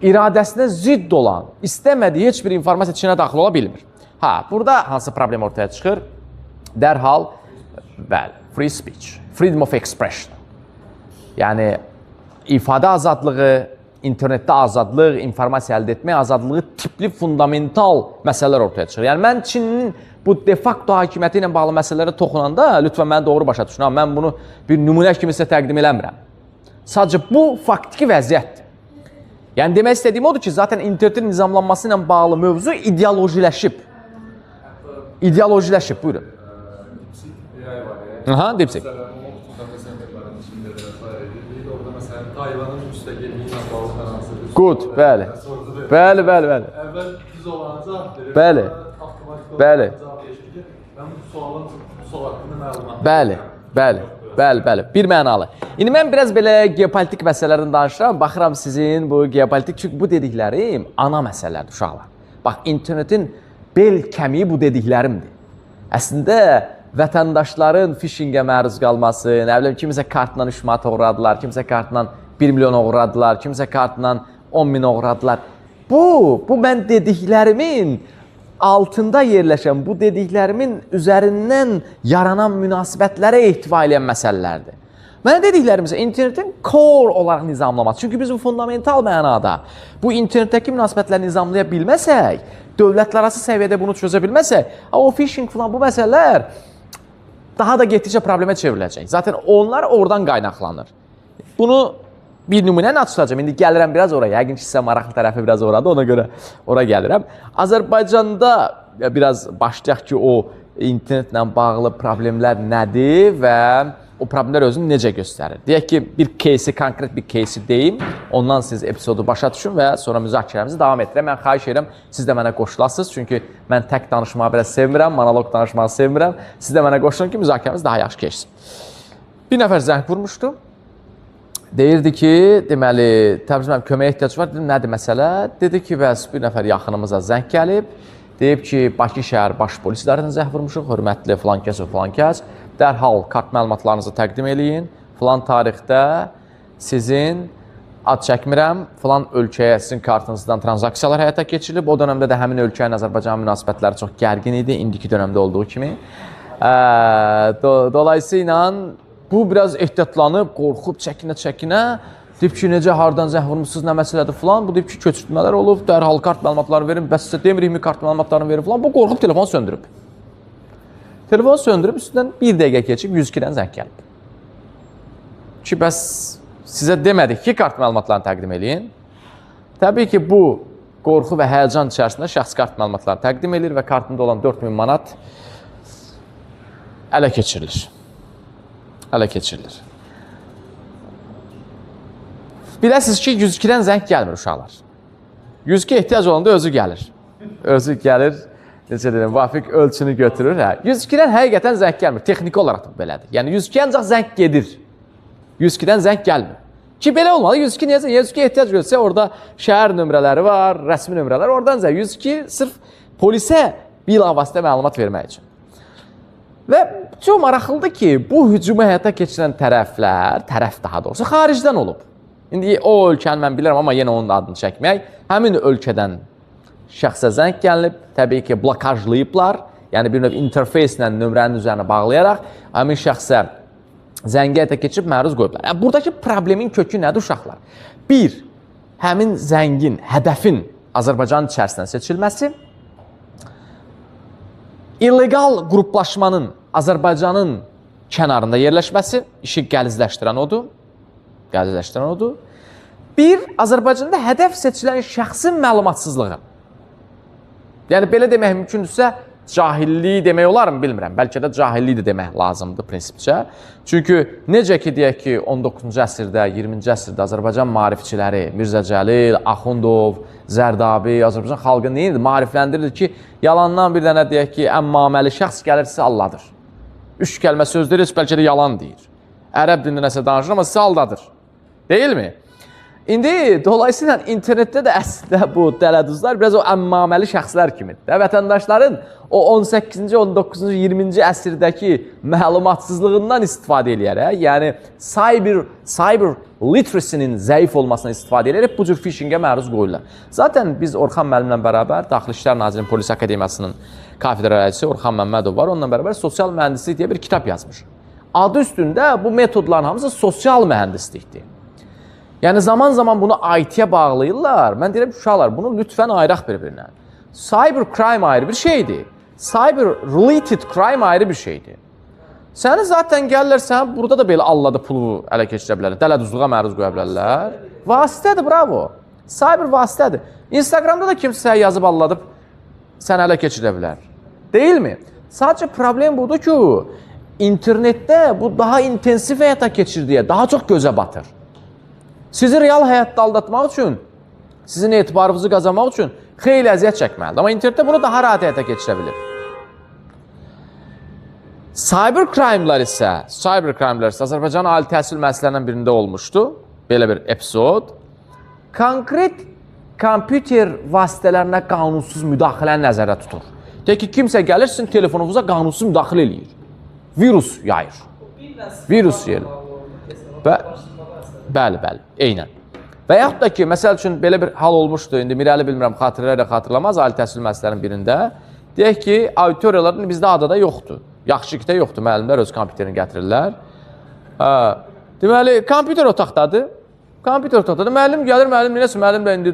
Speaker 1: iradəsinə zidd olan, istəmədiyi heç bir informasiya Çinə daxil ola bilmir. Ha, burada hansı problem ortaya çıxır? Dərhal, bəli, free speech, freedom of expression. Yəni, ifadə azadlığı, internetdə azadlıq, informasiya əldə etmək azadlığı tipli fundamental məsələlər ortaya çıxır. Yəni, mən Çinin bu de facto hakimiyyəti ilə bağlı məsələlərə toxunanda, lütfən məni doğru başa düşün, mən bunu bir nümunə kimi sizə təqdim eləmirəm. Sadəcə, bu faktiki vəziyyətdir. Yəni, demək istədiyim odur ki, zaten internetin nizamlanması ilə bağlı mövzu ideolojiləşib. İdeolojiləşib, buyurun. Aha, DeepSeek.
Speaker 3: Tayvanın müstəqilliyi ilə bağlı hansı?
Speaker 1: Good, bəli. Bəli.
Speaker 3: Əvvəl düz olan cavab verir.
Speaker 1: Bəli. Bəli.
Speaker 3: Mən bu sual haqqında məlumat.
Speaker 1: Bəli. Bir mənalı. İndi mən biraz belə geopolitik məsələlərdən danışıram. Baxıram sizin bu geopolitik, çünki bu dediklərim ana məsələlərdir uşaqlar. Bax, internetin bel kəmiyi bu dediklərimdir. Əslində, vətəndaşların phishingə məruz qalması, nə bilim, kimisə kartla 3 manat uğradılar, kimisə kartla 1 milyon uğradılar, kimisə kartla 10 min uğradılar. Bu mən dediklərimin altında yerləşən, bu dediklərimin üzərindən yaranan münasibətlərə ehtiva edən məsələlərdir. Mən dediklərimizə internetin core olaraq nizamlaması. Çünki biz bu fundamental mənada bu internetdəki münasibətləri nizamlaya bilməsək, dövlətlər arası səviyyədə bunu çözə bilməsək, o phishing falan bu məsələlər daha da getdikcə problemə çevriləcək. Zaten onlar oradan qaynaqlanır. Bunu bir nümunəni açılacağım. İndi gəlirəm biraz oraya. Yəqin ki, sizə maraqlı tərəfi biraz oradır. Ona görə ora gəlirəm. Azərbaycanda biraz başlayaq ki, o internetlə bağlı problemlər nədir və o problemlər özünü necə göstərir? Deyək ki, bir кейsi, konkret bir кейsi deyim. Ondan siz epizodu başa düşün və sonra müzakirəmizi davam etdirəm. Mən xahiş edirəm, siz də mənə qoşulasınız. Çünki mən tək danışmağı biraz sevmirəm, monoloq danışmağı sevmirəm. Siz də mənə qoşulun ki, müzakirəmiz daha yaxşı keçsin. Bir nəfər zəng vurmuşdu. Deyirdi ki, deməli, Təbriz müəllim köməyə ehtiyac var. Dedim, nədir məsələ? Dedi ki, bəs bir nəfər yaxınımıza zəng gəlib. Deyib ki, Bakı şəhər baş polis idarəsindən zəng vurmuşuq. Hörmətli filan kəs. Dərhal kart məlumatlarınızı təqdim eləyin. Filan tarixdə sizin ad çəkmirəm, filan ölkəyə sizin kartınızdan transaksiyalar həyata keçirilib. O dönəmdə də həmin ölkə ilə Azərbaycan münasibətləri çox gərgin idi, indiki dönəmdə olduğu kimi. Dolayısıyla bu biraz ehtiyatlanıb, qorxub, çəkinə, deyib ki, necə, hardan zəng vurmuşsunuz, nə məsələdir filan. Bu deyib ki, köçürtmələr olub, dərhal kart məlumatlarını verin, bəs sizə demirik mi kart məlumatlarını verin filan. Bu qorxub telefonu söndürüb. Telefonu söndürüb, üstündən 1 dəqiqə keçib 102-dən zəng gəlib. Ki, bəs sizə demədik ki, kart məlumatlarını təqdim eləyin. Təbii ki, bu qorxu və həyəcan içərisində şəxsi kart məlumatlarını təqdim edir və kartında olan 4000 manat ələ keçirilir. Biləsiniz ki, 102-dən zəng gəlmir uşaqlar. 102 ehtiyac olanda özü gəlir. Necə deyirəm, Vafiq ölçünü götürür. 102-dən həqiqətən zəng gəlmir. Texniki olaraq belədir. Yəni 102 ancaq zəng gedir. 102-dən zəng gəlmir. Ki, belə olmalı. 102 necə? 102 ehtiyac görsə, orada şəhər nömrələri var, rəsmi nömrələr. Oradan zəng. 102 sırf polisə bilavasitə məlumat vermək üçün. Və çox maraqlıdır ki, bu hücumu həyata keçirən tərəf daha doğrusu, xaricdən olub. İndi o ölkəni mən bilirəm, amma yenə onun adını çəkmək. Həmin ölkədən şəxsə zəng gəlib, təbii ki, blokajlayıblar. Yəni, bir növ interfeyslə nömrənin üzərinə bağlayaraq, həmin şəxsə zəngi həyata keçib məruz qoyublar. Yəni, buradakı problemin kökü nədir uşaqlar? Bir, həmin zəngin, hədəfin Azərbaycan içərisindən seçilməsi, illegal qruplaşmanın Azərbaycanın kənarında yerləşməsi, işi gəlizləşdirən odur. Bir, Azərbaycanda hədəf seçilən şəxsin məlumatsızlığı. Yəni, belə demək mümkündürsə, cahillik demək olarmı bilmirəm. Bəlkə də cahillik də demək lazımdır prinsipcə. Çünki necə ki deyək ki 19-cu əsrdə, 20-ci əsrdə Azərbaycan maarifçiləri Mirzə Cəlil, Axundov, Zərdabi, Azərbaycan xalqı nə idi? Maarifləndirilir ki, yalandan bir dənə deyək ki, əmmaməli şəxs gəlir sizə aldadır. 3 kəlmə söz deyir, bəlkə də yalan deyir. Ərəb dilində nəsə danışır, amma sizə aldadır. Deyilmi? İndi dolayısıyla internetdə də əslində bu dələduzlar biraz o əmmaməli şəxslər kimidir. Vətəndaşların o 18-ci, 19-cu, 20-ci əsrdəki məlumatsızlığından istifadə eləyərək, yəni cyber literacy-nin zəif olmasına istifadə eləyərək bu cür phishingə məruz qoyurlar. Zaten biz Orxan müəllimlə bərabər Daxili İşlər Nazirliyinin Polis Akademiyasının kafedra rəisi Orxan Məmmədov var. Onunla bərabər sosial mühəndislik deyə bir kitab yazmış. Adı üstündə bu metodların hamısı sosial mühəndislikdir. Yəni zaman-zaman bunu IT-yə bağlayırlar. Mən deyirəm ki, uşaqlar, bunu lütfən ayıraq bir-birindən. Cyber crime ayrı bir şeydir. Cyber related crime ayrı bir şeydir. Səni zaten gəlirlər, sən burada da belə alladı pulu ələ keçirə bilərlər. Dələduzluğa məruz qoya bilərlər. Vasitədir, bravo. Cyber vasitədir. Instagramda da kimsə yazıb alladıb sən ələ keçirə bilər. Deyilmi? Sadəcə problem budur ki, internetdə bu daha intensiv həyata keçirdiyə, daha çox gözə batır. Sizi real həyatda aldatmaq üçün, sizin etibarınızı qazanmaq üçün xeyli əziyyət çəkməlidir. Amma internetdə bunu daha rahat həyata keçirə bilir. Cyber crime'lar isə Azərbaycanın ali təhsil müəssisələrindən birində olmuşdu. Belə bir epizod. Konkret kompüter vasitələrinə qanunsuz müdaxilə nəzərdə tutur. Deyək ki, kimsə gəlir, sizin telefonunuza qanunsuz müdaxilə eləyir. Virus yayır. Virus yayır. Bəli, eynən. Və yaxud da ki, məsəl üçün belə bir hal olmuşdu, indi Mirəli bilmirəm, xatırlamaz ali təhsil müəssisələrinin birində. Deyək ki, auditoriyaların bizdə adada yoxdur. Yaxşı ki də yoxdur, müəllimlər öz kompüterini gətirirlər. Deməli, kompüter otaqdadır. Müəllim gəlir, müəllim də indi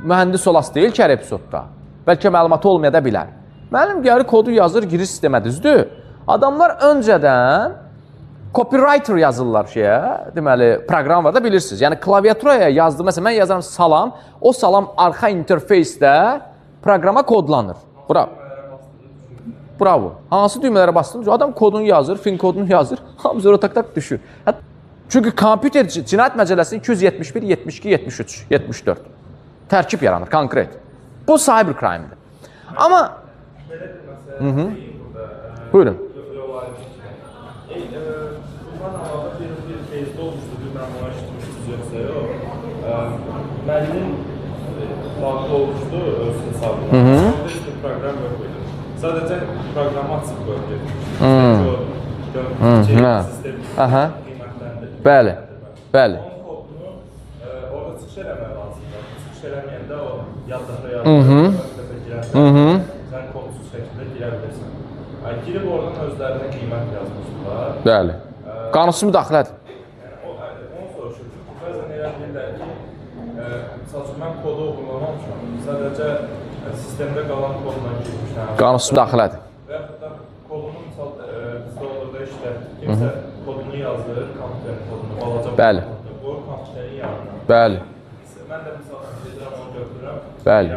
Speaker 1: mühəndis olası deyil ki, hər epizodda. Bəlkə məlumatı olmaya da bilər. Müəllim gəlir, kodu yazır, girir sistemə, düzdür. Adamlar öncədən copywriter yazırlar deməli, proqram var da bilirsiniz. Yəni, klaviaturaya yazdı, məsələn, mən yazarım salam, o salam arxa interfeysdə proqrama kodlanır. Bravo. Hansı düymələrə bastınız? Adam kodunu yazır, fin kodunu yazır, hamısı tak düşür. Çünki kompüter cinayət məcəlləsinin 271, 72, 73, 74 tərkib yaranır, konkret. Bu cyber crime-dir. Amma... Buyurun.
Speaker 2: Müəllim bağlı olmuşdu öz hesabına. Bir proqram yox idi. Sadəcə proqramı açıb qoyub
Speaker 1: Bəli.
Speaker 2: Onun kodunu orada çıxış eləmək lazımdır. Çıxış eləməyəndə o yaddaşa girərsən, sən kodsuz şəkildə girə bilirsən. Girib oradan özlərinə qiymət yazmışdılar.
Speaker 1: Bəli. Qanunsuz müdaxilədir.
Speaker 2: Onu soruşur. Bəzən elə deyirlər ki, mən kodu oxunmamışam. Sadəcə sistemdə qalan kodla girmişəm.
Speaker 1: Qanunsuz müdaxilədir.
Speaker 2: Və yaxud da kodunu bizdə olur da işte kimsə kodunu yazır, kompüterin kodunu, balaca
Speaker 1: Bəli.
Speaker 2: Bu kompüterin yanına.
Speaker 1: Bəli.
Speaker 2: Mən də misal edirəm, onu götürürəm.
Speaker 1: Bəli.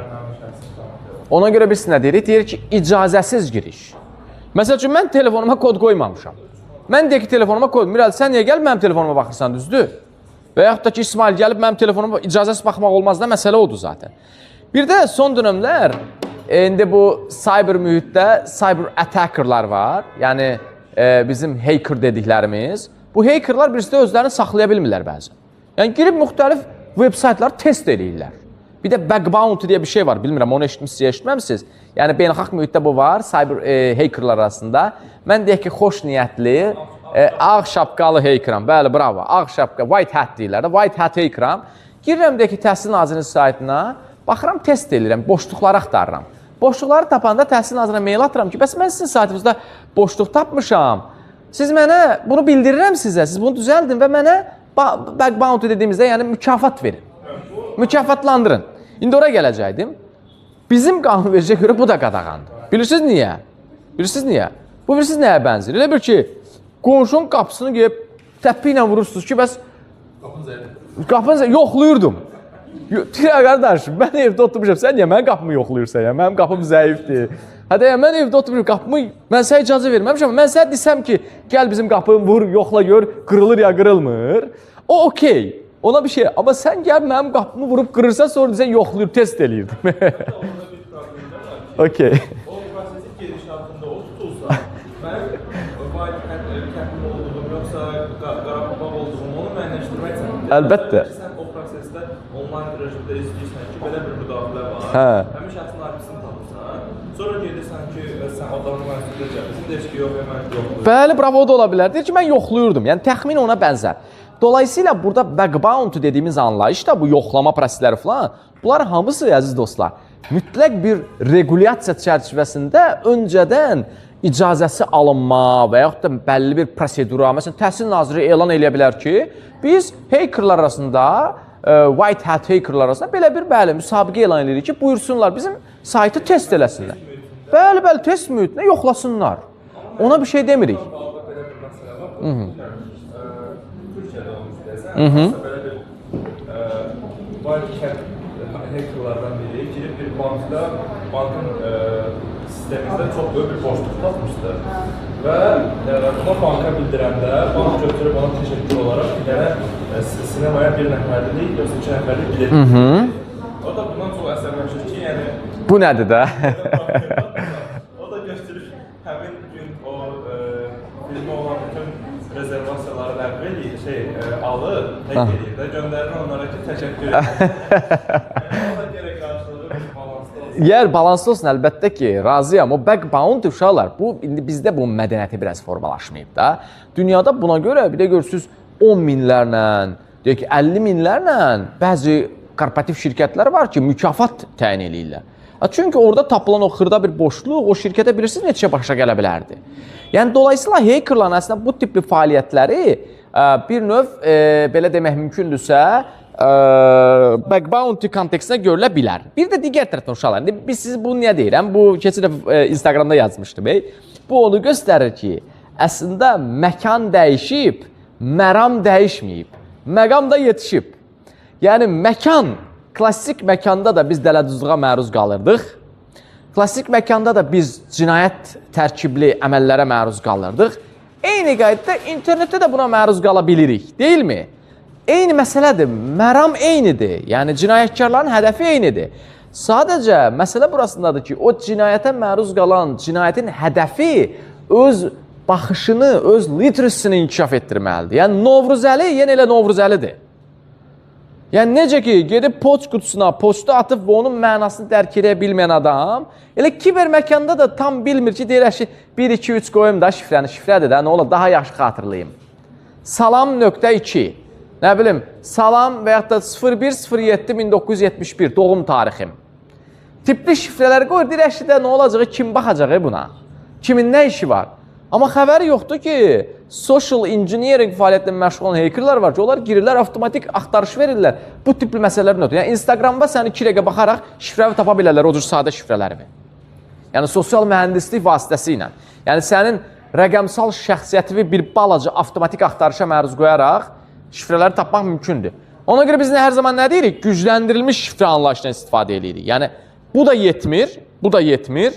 Speaker 1: Ona görə biz nə deyirik? Deyir ki, icazəsiz giriş. Məsəl üçün, mən telefonuma kod qoymamışam. Mən deyək ki, telefonuma kod. Mirəl, sən niyə gəlib mənim telefonuma baxırsan, düzdür? Və yaxud da ki, İsmail gəlib mənim telefonuma icazəsiz baxmaq olmaz da məsələ oldu zaten. Bir də son dönəmlər, indi bu cyber mühitdə cyber attackerlar var. Yəni, bizim hacker dediklərimiz. Bu hackerlar birisi də özlərini saxlaya bilmirlər bəzən. Yəni, girib müxtəlif web-saytlar test edirlər. Bir də bug bounty deyə bir şey var, bilmirəm, onu eşitməmisiniz. Yəni, beynəlxalq mühitdə bu var, cyber hackerlar arasında. Mən deyək ki, xoş niyyətli, ağ şapkalı hackeram, bəli, bravo, ağ şapka, white hat deyirlər də, white hat hackeram. Girirəm deyək ki, Təhsil Nazirinin saytına, baxıram, test edirəm, boşluqları axtarıram. Boşluqları tapanda Təhsil Nazirinə mail atıram ki, bəs mən sizin saytınızda boşluq tapmışam. Siz mənə, bunu bildirirəm sizə, siz bunu düzəldin və mənə bug bounty dediyimizdə, yəni mükafat verin. Mükafatlandırın. İndi oraya gələcəkdim. Bizim qanunvericiyə görə bu da qadağandır. Bilirsiniz niyə? Bu bilirsiniz nəyə bənzir? Elə bir ki, qonşunun qapısını gəlib təppi ilə vurursunuz ki, bəs qapını yoxlayırdım. Deyir, qardaş, mən evdə oturmuşam, sən niyə mənim qapımı yoxlayırsan ya? Mənim qapım zəifdir. Hə deyəm, mən evdə oturmuşam, qapımı mən sənə icazə verməmişəm. Mən sənə desəm ki, gəl bizim qapını vur, yoxla gör, qırılır ya qırılmır. O okey. Ona bir şey. Amma sən gəl mənim qapımı vurub qırırsan, sonra desən yoxlayır, test eləyirdim.
Speaker 2: Orada bir problem də var ki,
Speaker 1: Okey.
Speaker 2: o prosesin gedişatında o tutulsa, mən kəndli olduğum, yoxsa qarabağ olduğum, onu müəyyənləşdirmək üçün.
Speaker 1: Əlbəttə.
Speaker 2: Sən o prosesdə onlayn rejimdə izləyirsən ki, belə bir müdaxilə var.
Speaker 1: Hə.
Speaker 2: Həmin şəxsin arxasını tapırsan, sonra gedirsən ki, sən adamı məsuliyyət bizim də heç ki, yox, mən yoxlayıram.
Speaker 1: Bəli, bravo da ola bilər. Deyir ki, mən yoxluyurdum. Yəni təxmin ona bənzər. Dolayısıyla burada bug bounty dediyimiz anlayış da bu yoxlama prosesləri falan, bunlar hamısı əziz dostlar, mütləq bir regulyasiya çərçivəsində öncədən icazəsi alınma və yaxud da bəlli bir prosedura, məsələn, Təhsil Naziri elan eləyə bilər ki, biz hackerlar arasında, white hat hackerlar arasında belə bir bəli müsabiqə elan edirik ki, buyursunlar bizim saytı test eləsinlər. Bəli, test mühitinə yoxlasınlar. Ona bir şey demirik.
Speaker 2: Belə bir məsələ var. Türkiyədə olmuş deyəsən, belə bir wildcat hackerlardan biri girib bir bankda, bankın sistemində çox böyük bir boşluq tapmışdı. Və buna banka bildirəndə, bank götürüb ona təşəkkür olaraq bir dənə sinemaya bir nəfərlik, yoxsa iki nəfərlik bilet. O da bundan çox əsəbləşir ki, yəni...
Speaker 1: Bu nədir də?
Speaker 2: O da göstərir həmin gün o filmə olan bütün rezervasiyaları ləğv edir, alır, tək edir də göndərir onlara ki, təşəkkür edir. O da gərək qarşılığı bir balanslı olsun.
Speaker 1: Yer balanslı olsun, əlbəttə ki, razıyam. O bug bounty uşaqlar, bu indi bizdə bu mədəniyyəti biraz formalaşmayıb da. Dünyada buna görə bir də görürsünüz 10 minlərlə, deyək ki, 50 minlərlə bəzi korporativ şirkətlər var ki, mükafat təyin eləyirlər. Çünki orada tapılan o xırda bir boşluq, o şirkətə bilirsiniz neçə başa gələ bilərdi. Yəni, dolayısıyla hackerların əslində bu tipli fəaliyyətləri bir növ, belə demək mümkündürsə, bug bounty kontekstində görülə bilər. Bir də digər tərəfdən uşaqlar, biz siz bunu niyə deyirəm? Bu, keçən dəfə Instagramda yazmışdım. Bu onu göstərir ki, əslində məkan dəyişib, məram dəyişməyib, məqam da yetişib. Yəni, məkan, klassik məkanda da biz dələduzluğa məruz qalırdıq. Klassik məkanda da biz cinayət tərkibli əməllərə məruz qalırdıq. Eyni qaydada internetdə də buna məruz qala bilirik, deyilmi? Eyni məsələdir, məram eynidir, yəni cinayətkarların hədəfi eynidir. Sadəcə, məsələ burasındadır ki, o cinayətə məruz qalan cinayətin hədəfi öz baxışını, öz literasini inkişaf etdirməlidir. Yəni, Novruzəli yenə elə Novruzəlidir. Yəni, necə ki, gedib poçt qutusuna poçtu atıb və onun mənasını dərk edə bilməyən adam, elə kiber məkanda da tam bilmir ki, deyir ki, 1, 2, 3 qoyum da şifrəni, şifrədir də, nə olar, daha yaxşı xatırlayayım. Salam.2, nə bilim, salam və yaxud da 01.07.1971, doğum tarixim. Tipli şifrələri qoyur, deyir ki, də nə olacağı, kim baxacağı buna? Kimin nə işi var? Amma xəbəri yoxdur ki, social engineering fəaliyyətlə məşğul olan hackerlar var ki, onlar girirlər, avtomatik axtarış verirlər bu tipli məsələlərin ötürü. Yəni, Instagramda səni 2 dəqiqə baxaraq şifrəvi tapa bilərlər, o cür sadə şifrələri. Yəni, sosial mühəndislik vasitəsi ilə. Yəni, sənin rəqəmsal şəxsiyyətivi bir balaca avtomatik axtarışa məruz qoyaraq şifrələri tapmaq mümkündür. Ona görə biz hər zaman nə deyirik? Gücləndirilmiş şifrə anlayışından istifadə edirik. Yəni, bu da yetmir.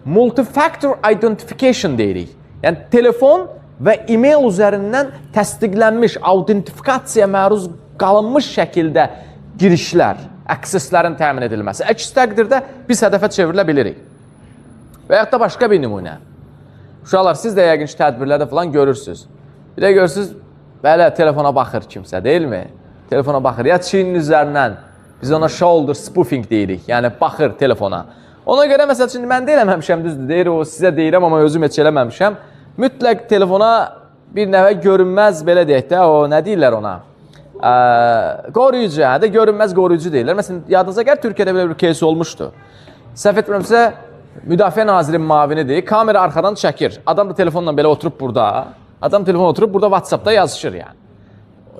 Speaker 1: Multi-factor identification deyirik. Yəni, telefon və e-mail üzərindən təsdiqlənmiş, autentifikasiyaya məruz qalınmış şəkildə girişlər, əkseslərin təmin edilməsi. Əks təqdirdə biz hədəfə çevrilə bilirik. Və yaxud da başqa bir nümunə. Uşaqlar, siz də yəqin ki, tədbirlərdə falan görürsünüz. Bir də görürsünüz, belə telefona baxır kimsə, deyilmi? Telefona baxır, ya çiyinin üzərindən, biz ona shoulder spoofing deyirik, yəni baxır telefona. Ona görə, məsəl üçün, mən də eləməmişəm, düzdür, deyir, o sizə deyirəm, amma özüm heç eləməmişəm. Mütləq telefona bir nəvə görünməz, belə deyək də, o, nə deyirlər ona? Qoruyucu, hə də görünməz qoruyucu deyirlər. Məsələn, yadınıza gəl, Türkiyədə belə bir case olmuşdu. Səhv etmirəmsə, Müdafiə Nazirinin mavinidir, kamera arxadan çəkir. Adam da telefonla belə oturub burada, burada WhatsAppda yazışır yəni.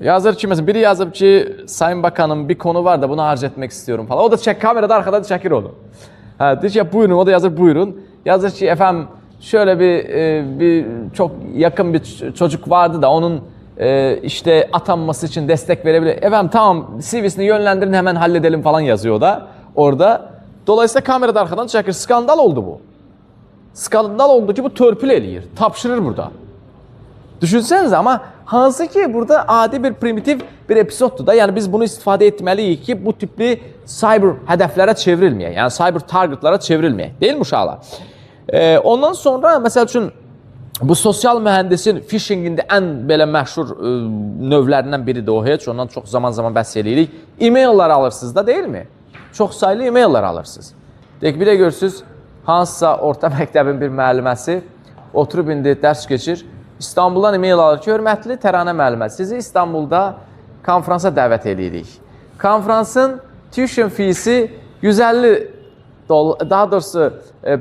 Speaker 1: Yazır ki, məsələn, biri yazıb ki, Sayın Bakanım, bir konu var da bunu arz etmək istiyorum falan. O da kamerada arxadan çəkir onu. Deyir ki, buyurun, o da yazır, buyurun. Yazır ki, efendim, şöyle bir çok yakın bir çocuk vardı da onun işte atanması için destek verebilir. Efendim tamam CV'sini yönlendirin hemen halledelim falan yazıyor da orada. Dolayısıyla kamerada arkadan çəkir. Skandal oldu bu. Skandal oldu ki bu törpül eləyir. Tapşırır burada. Düşünsenize ama hansı ki burada adi bir primitiv bir epizoddur da. Yani biz bunu istifadə etməliyik ki bu tipli cyber hədəflərə çevrilməyək. Yəni cyber targetlara çevrilməyək. Değil mi uşaqlar? Ondan sonra məsəl üçün bu sosial mühəndisin phishingində ən belə məşhur növlərindən biridir o heç. Ondan çox zaman bəhs edirik. E-maillər alırsınız da değil mi? Çox sayılı e-maillər alırsınız. Deyək bir də görürsünüz hansısa orta məktəbin bir müəlliməsi oturub indi dərs keçir. İstanbuldan e-mail alır ki, hörmətli Təranə müəllimə, sizi İstanbulda konfransa dəvət edirik. Konfransın tuition feesi 150 dollar, daha doğrusu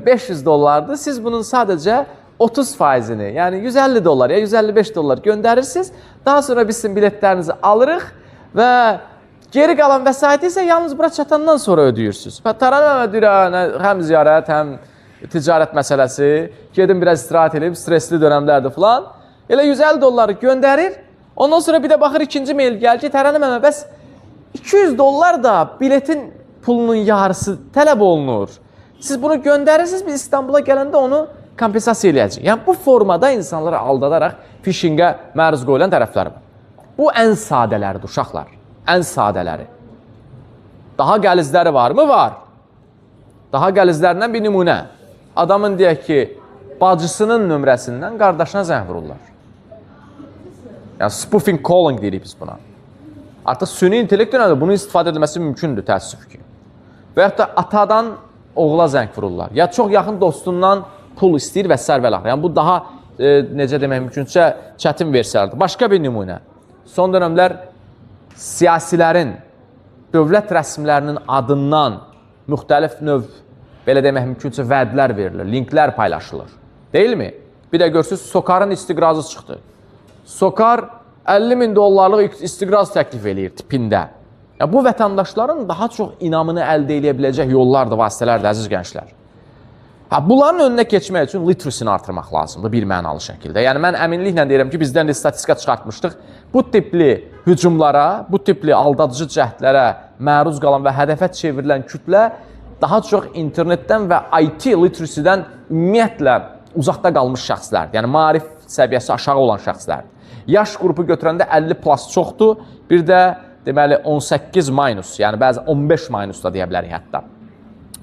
Speaker 1: 500 dollardır. Siz bunun sadəcə 30%'ini, yani 150 dolar ya 155 dolar göndərirsiniz. Daha sonra biz sizin biletlərinizi alırıq və geri qalan vəsaiti isə yalnız bura çatandan sonra ödəyirsiniz. Təranə müəllimə həm ziyarət, həm ticarət məsələsi, gedim biraz istirahət edib, stresli dönəmlərdir falan. Elə 150 dolları göndərir. Ondan sonra bir də baxır ikinci mail gəlir ki, Təranə müəllimə, bəs 200 dollar da biletin pulunun yarısı tələb olunur. Siz bunu göndərirsiniz, biz İstanbula gələndə onu kompensasiya eləyəcəyik. Yəni bu formada insanları aldadaraq phishingə məruz qoyulan tərəflər var. Bu ən sadələridir uşaqlar. Ən sadələri. Daha gəlizləri var mı? Var. Daha gəlizlərindən bir nümunə. Adamın deyək ki, bacısının nömrəsindən qardaşına zəng vururlar. Yəni spoofing calling deyirik biz buna. Artıq süni intellekt dönəmdə bunun istifadə edilməsi mümkündür, təəssüf ki. Və yaxud da atadan oğula zəng vururlar. Ya çox yaxın dostundan pul istəyir və s. və l. Yəni bu daha necə demək mümkünsə çətin versiyalardır. Başqa bir nümunə. Son dönəmlər siyasilərin, dövlət rəsmlərinin adından müxtəlif növ, belə demək mümkünsə vədlər verilir, linklər paylaşılır. Deyilmi? Bir də görürsünüz, Sokarın istiqrazı çıxdı. Sokar 50.000 dollarlıq istiqraz təklif eləyir tipində. Ya, bu vətəndaşların daha çox inamını əldə edə biləcək yollardır, vasitələrdir, əziz gənclər. Bunların önünə keçmək üçün literacy-ni artırmaq lazımdır bir mənalı şəkildə. Yəni, mən əminliklə deyirəm ki, bizdən də statistika çıxartmışdıq. Bu tipli hücumlara, bu tipli aldadıcı cəhdlərə məruz qalan və hədəfə çevrilən kütlə daha çox internetdən və IT literacy-dən ümumiyyətlə uzaqda qalmış şəxslərdir. Yəni, maarif səviyyəsi aşağı olan şəxslərdir. Yaş qrupu götürəndə 50+ çoxdur, bir də deməli 18 minus, yəni bəzən 15 minus da deyə bilərik hətta.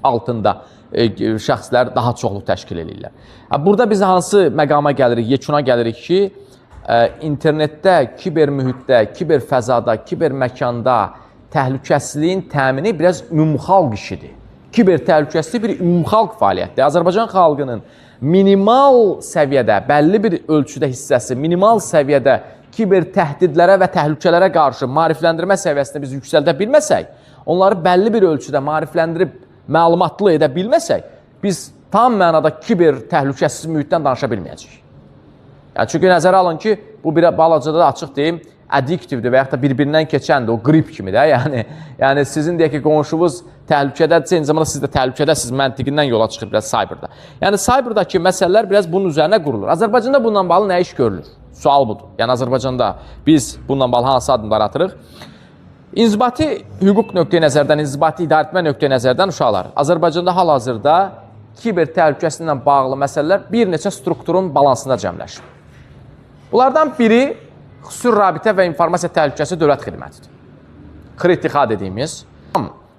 Speaker 1: Altında şəxslər daha çoxluq təşkil edirlər. Burada biz hansı məqama gəlirik, yekuna gəlirik ki, internetdə, kiber mühitdə, kiber fəzada, kiber məkanda təhlükəsizliyin təmini biraz ümumxalq işidir. Kiber təhlükəsizlik bir ümumxalq fəaliyyətdir. Azərbaycan xalqının minimal səviyyədə, bəlli bir ölçüdə hissəsi, minimal səviyyədə kiber təhdidlərə və təhlükələrə qarşı maarifləndirmə səviyyəsini biz yüksəldə bilməsək, onları bəlli bir ölçüdə maarifləndirib məlumatlı edə bilməsək, biz tam mənada kiber təhlükəsiz mühitdən danışa bilməyəcəyik. Yəni, çünki nəzərə alın ki, bu bir balacada da açıq deyim, addiktivdir və yaxud da bir-birindən keçəndir, o qrip kimi də. Yəni sizin deyək ki, qonşunuz təhlükədədirsə, eyni zamanda siz də təhlükədəsiz məntiqindən yola çıxır biraz cyberda. Yəni cyberdakı məsələlər biraz bunun üzərinə qurulur. Azərbaycanda bununla bağlı nə iş görülür? Sual budur. Yəni Azərbaycanda biz bununla bağlı hansı adımlar atırıq? İnzibati hüquq nöqteyi nəzərdən, inzibati idarəetmə nöqteyi nəzərdən uşaqlar, Azərbaycanda hal-hazırda kiber təhlükəsizliklə bağlı məsələlər bir neçə strukturun balansında cəmləşir. Bunlardan biri xüsusi rabitə və informasiya təhlükəsi dövlət xidmətidir. KRİTİXA dediyimiz.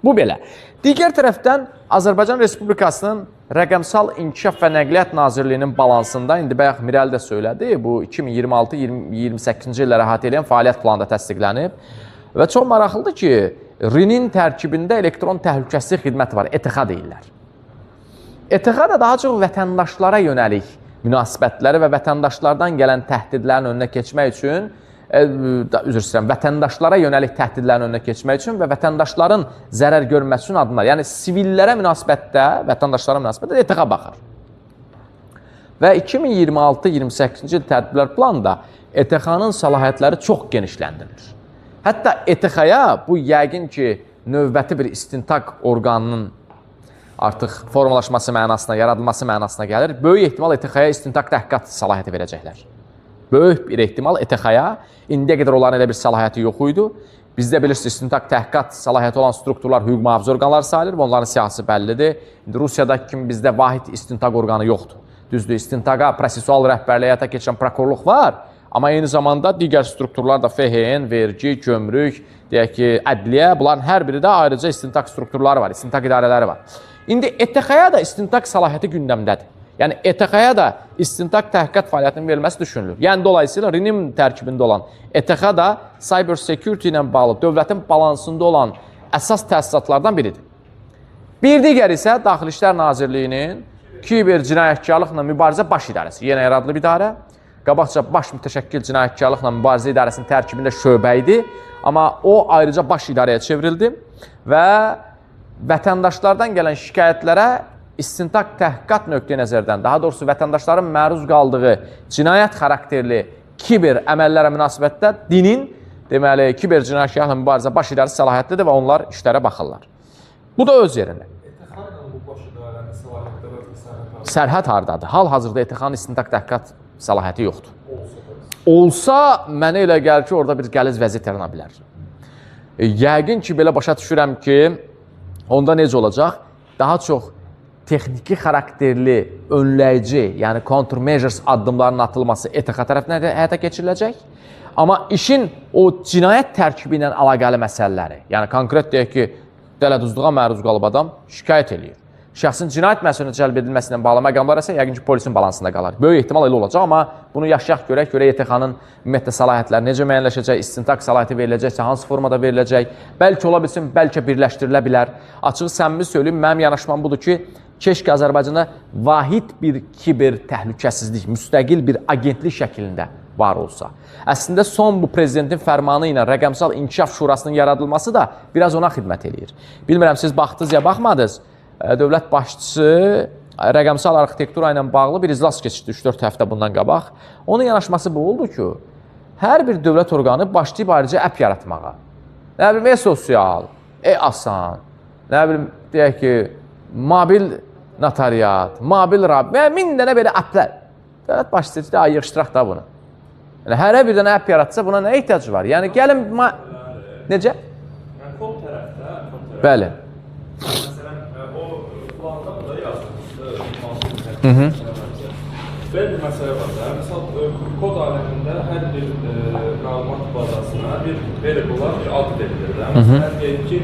Speaker 1: Bu belə. Digər tərəfdən Azərbaycan Respublikasının Rəqəmsal İnkişaf və Nəqliyyat Nazirliyinin balansında, indi bayaq Mirəli də söylədi, bu 2026-2028-ci illərə əhatə edən fəaliyyət planında təsdiqlənib. Və çox maraqlıdır ki, RİN-in tərkibində elektron təhlükəsizlik xidməti var, ETIXA deyirlər. ETIXA da daha çox vətəndaşlara yönəlik münasibətləri və vətəndaşlardan gələn təhdidlərin önünə keçmək üçün, üzr istəyirəm, vətəndaşlara yönəlik təhdidlərin önünə keçmək üçün və vətəndaşların zərər görməsi üçün adımlar. Yəni, sivillərə münasibətdə, vətəndaşlara münasibətdə ETIXA baxır. Və 2026-28-ci il tədbirlər planında ETIXA-nın səlahiyyətləri çox genişləndirilir. Hətta ETIXA-ya bu yəqin ki, növbəti bir istintaq orqanının artıq formalaşması mənasına, yaradılması mənasına gəlir. Böyük ehtimal ETIXA-ya istintaq təhqiqat səlahiyyəti verəcəklər. Böyük bir ehtimal ETX-ya indiyə qədər onların elə bir səlahiyyəti yox idi. Bizdə bilirsiniz, istintaq təhqiqat səlahiyyəti olan strukturlar hüquq mühafizə orqanları sayılır və onların siyasi bəllidir. İndi Rusiyadakı kimi bizdə vahid istintaq orqanı yoxdur. Düzdür, istintaqa prosesual rəhbərliyə həyata keçirən prokurorluq var, amma eyni zamanda digər strukturlar da FHN, vergi, gömrük, deyək ki, ədliyyə, bunların hər biri də ayrıca istintaq strukturları var, istintaq idarələri var. İndi ETX-ya da istintaq səlahiyyəti gündəmdədir. Yəni ETX-ya da istintaq təhqiqat fəaliyyətinin verilməsi düşünülür. Yəni dolayısıyla RENIM tərkibində olan ETX da cyber security ilə bağlı dövlətin balansında olan əsas təsisatlardan biridir. Bir digər isə Daxili İşlər Nazirliyinin kiber cinayətkarlıqla mübarizə baş idarəsi, yenə yaradılıb idarə. Qabaqca baş mütəşəkkil cinayətkarlıqla mübarizə idarəsinin tərkibində şöbə idi, amma o ayrıca baş idarəyə çevrildi və vətəndaşlardan gələn şikayətlərə istintaq təhqiqat nöqteyi nəzərdən, daha doğrusu vətəndaşların məruz qaldığı cinayət xarakterli kiber əməllərə münasibətdə dinin, deməli, kiber cinayətkarlıqla mübarizə baş idarəsi səlahiyyətlidir və onlar işlərə baxırlar. Bu da öz yerində. Sərhəd hardadır? Hal-hazırda ETX-nın istintaq təhqiqat səlahiyyəti yoxdur. Olsa, mənə elə gəlir ki, orada bir qəliz vəziyyət yarana bilər. Yəqin ki, belə başa düşürəm ki, onda necə olacaq? Daha çox texniki xarakterli, önləyici, yəni countermeasures addımlarının atılması ETX tərəfindən həyata keçiriləcək. Amma işin o cinayət tərkibi ilə əlaqəli məsələləri, yəni konkret deyək ki, dələduzluğa məruz qalıb adam şikayət eləyir. Şəxsin cinayət məsuliyyətinə cəlb edilməsi ilə bağlı məqamlar isə yəqin ki, polisin balansında qalar. Böyük ehtimal elə olacaq, amma bunu yaşayaq görək ETX-nın ümumiyyətlə səlahiyyətləri necə müəyyənləşəcək, istintaq səlahiyyəti veriləcəksə, hansı formada veriləcək, bəlkə ola bilsin, bəlkə birləşdirilə bilər. Açıq səmimi söyləyim, mənim yanaşmam budur ki, keşke Azərbaycanda vahid bir kiber təhlükəsizlik, müstəqil bir agentlik şəklində var olsa. Əslində son bu prezidentin fərmanı ilə Rəqəmsal İnkişaf Şurasının yaradılması da biraz ona xidmət eləyir. Bilmirəm, siz baxdınız ya baxmadınız, dövlət başçısı rəqəmsal arxitektura ilə bağlı bir iclas keçirdi 3-4 həftə bundan qabaq. Onun yanaşması bu oldu ki, hər bir dövlət orqanı başlayıb ayrıca əpp yaratmağa. Nə bilim, e-sosial, e-asan, nə bilim, deyək ki, mobil notariat, mobil rab, və 1000 dənə belə əpplər. Dövlət başçısı da yığışdıraq da bunu. Yəni, hərə bir dənə əpp yaratsa buna nə ehtiyac var? Yəni, gəlin, necə?
Speaker 2: Yəni, kod tərəfdə,
Speaker 1: Bəli.
Speaker 2: Belə bir məsələ var da, məsəl, kod aləmində hər bir məlumat bazasına bir variable, bir ad verilir də. Məsələn, deyək ki,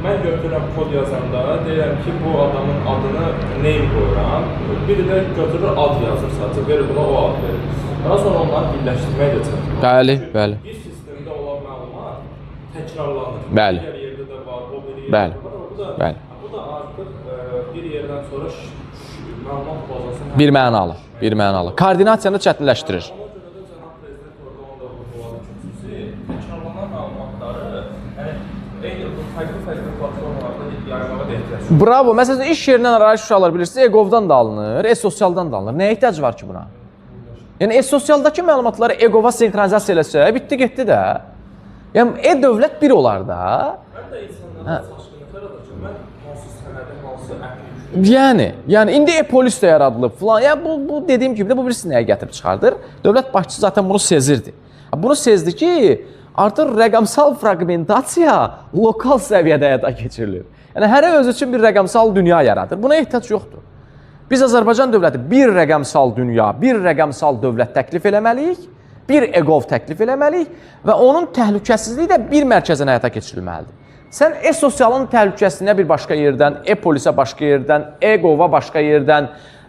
Speaker 2: mən götürürəm kod yazanda, deyirəm ki, bu adamın adını name qoyuram, biri də götürür ad yazır sadəcə, variable o ad verir. Daha sonra onları birləşdirməyə də çatır.
Speaker 1: Bəli, bəli.
Speaker 2: Bir sistemdə olan məlumat təkrarlanır.
Speaker 1: Bəli.
Speaker 2: Bir yerdə də var, o bir yerdə var.
Speaker 1: Bəli.
Speaker 2: Bu da artıq bir yerdən sonra məlumat bazasını
Speaker 1: Bir mənalı. Koordinasiyanı çətinləşdirir.
Speaker 2: Ona görə də cənab prezident orada onda vurguladı ki, xüsusi təkrarlanan məlumatları eyni fərqli platformalarda yayılmağa da ehtiyac var.
Speaker 1: Bravo. Məsələn, iş yerindən arayış uşaqlar bilirsiniz, e-govdan da alınır, e-sosialdan da alınır. Nəyə ehtiyac var ki buna? Yəni, e-sosialdakı məlumatları e-gova senkronizasiya eləsə, bitdi, getdi də. Yəni, e-dövlət bir olar da.
Speaker 2: Mən də insanlara çaşqınlıqlar edəcəm. Mən hansı sənədi, hansı əqli
Speaker 1: Yəni indi e-polis də yaradılıb filan. Yəni bu dediyim kimi də bu birisi nəyə gətirib çıxardır? Dövlət başçısı zaten bunu sezirdi. Bunu sezdi ki, artıq rəqəmsal fraqmentasiya lokal səviyyədə həyata keçirilir. Yəni hərə öz üçün bir rəqəmsal dünya yaradır. Buna ehtiyac yoxdur. Biz Azərbaycan dövləti bir rəqəmsal dünya, bir rəqəmsal dövlət təklif eləməliyik, bir e-gov təklif eləməliyik və onun təhlükəsizliyi də bir mərkəzdən həyata keçirilməlidir. Sən e-sosialın təhlükəsizliyinə bir başqa yerdən, e-polisə başqa yerdən, e-gova başqa yerdən,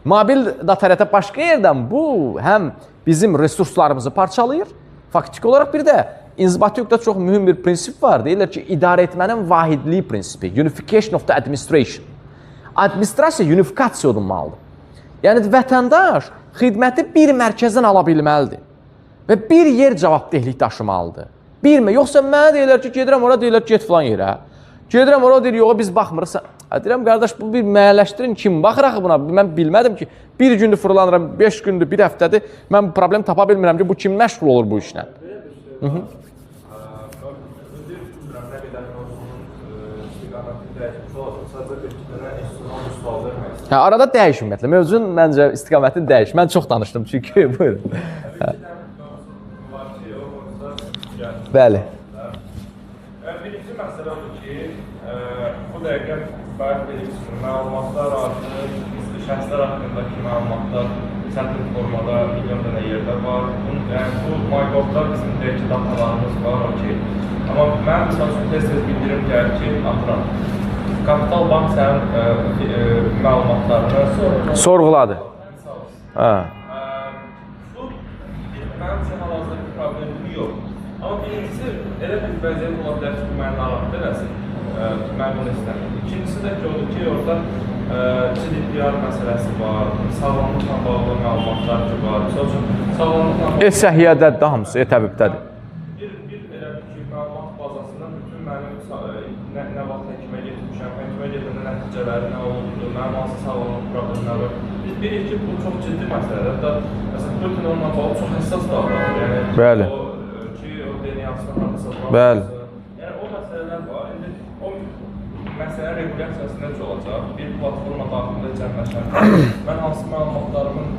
Speaker 1: mobil notariata başqa yerdən bu həm bizim resurslarımızı parçalayır, faktiki olaraq bir də inzibati hüquqda çox mühüm bir prinsip var. Deyirlər ki, idarə etmənin vahidliyi prinsipi, unification of the administration. Administrasiya unifikasiya olunmalıdır. Yəni, vətəndaş xidməti bir mərkəzdən ala bilməlidir və bir yer cavabdehlik daşımalıdır. Bilmə, yoxsa mənə deyirlər ki, gedirəm ora, deyirlər ki, get filan yerə. Gedirəm ora, deyir, yox, biz baxmırıq. Deyirəm, qardaş, bu bir müəyyənləşdirin, kim baxır axı buna? Mən bilmədim ki, bir gündür fırlanıram, 5 gündür, bir həftədir, mən bu problem tapa bilmirəm ki, bu kim məşğul olur bu işlə? Arada dəyiş ümumiyyətlə, mövzunun məncə istiqamətini dəyiş. Mən çox danışdım çünki, buyurun. Bəli.
Speaker 2: Birinci məsələ odur ki, bu dəqiqə bəzi verilmiş məlumatlar artıq, şəxslər haqqındakı məlumatlar sətr formada milyon dənə yerdə var. Bu MyGov-da bizim deyək ki, datalarımız var, okey. Amma mən misal üçün tez-tez bildirim gəlir ki, atıram, Kapital Bank sənin məlumatlarını
Speaker 1: Sorğuladı. Hə.
Speaker 2: Bu, mənim üçün hal-hazırdakı problemim yox. Amma birincisi, elə bir vəziyyət ola bilər ki, bu məni narahat eləsin. Mən bunu istəmirəm. İkincisi də ki, odur ki, orada GDPR məsələsi var, sağlamlıqla bağlı məlumatlar ki var. Misal üçün, sağlamlıqla bağlı...
Speaker 1: Səhiyyədədir də hamısı, təbibdədir.
Speaker 2: Bir elə ki, məlumat bazasından bütün mənim nə vaxt həkimə getmişəm, həkimə gedəndə nəticələri nə oldu, mənim hansı sağlamlıq problemləri var. Biz bilirik ki, bu çox ciddi məsələdir. Hətta, məsələn, Putin onunla bağlı çox həssas davranır. Yəni,
Speaker 1: Bəli.
Speaker 2: O DNA'sını hardasa var.
Speaker 1: Bəli.
Speaker 2: Yəni, o məsələlər var. İndi o məsələ regulyasiyası necə olacaq? Bir platforma daxilində cəmləşəndə mən hansı məlumatlarımın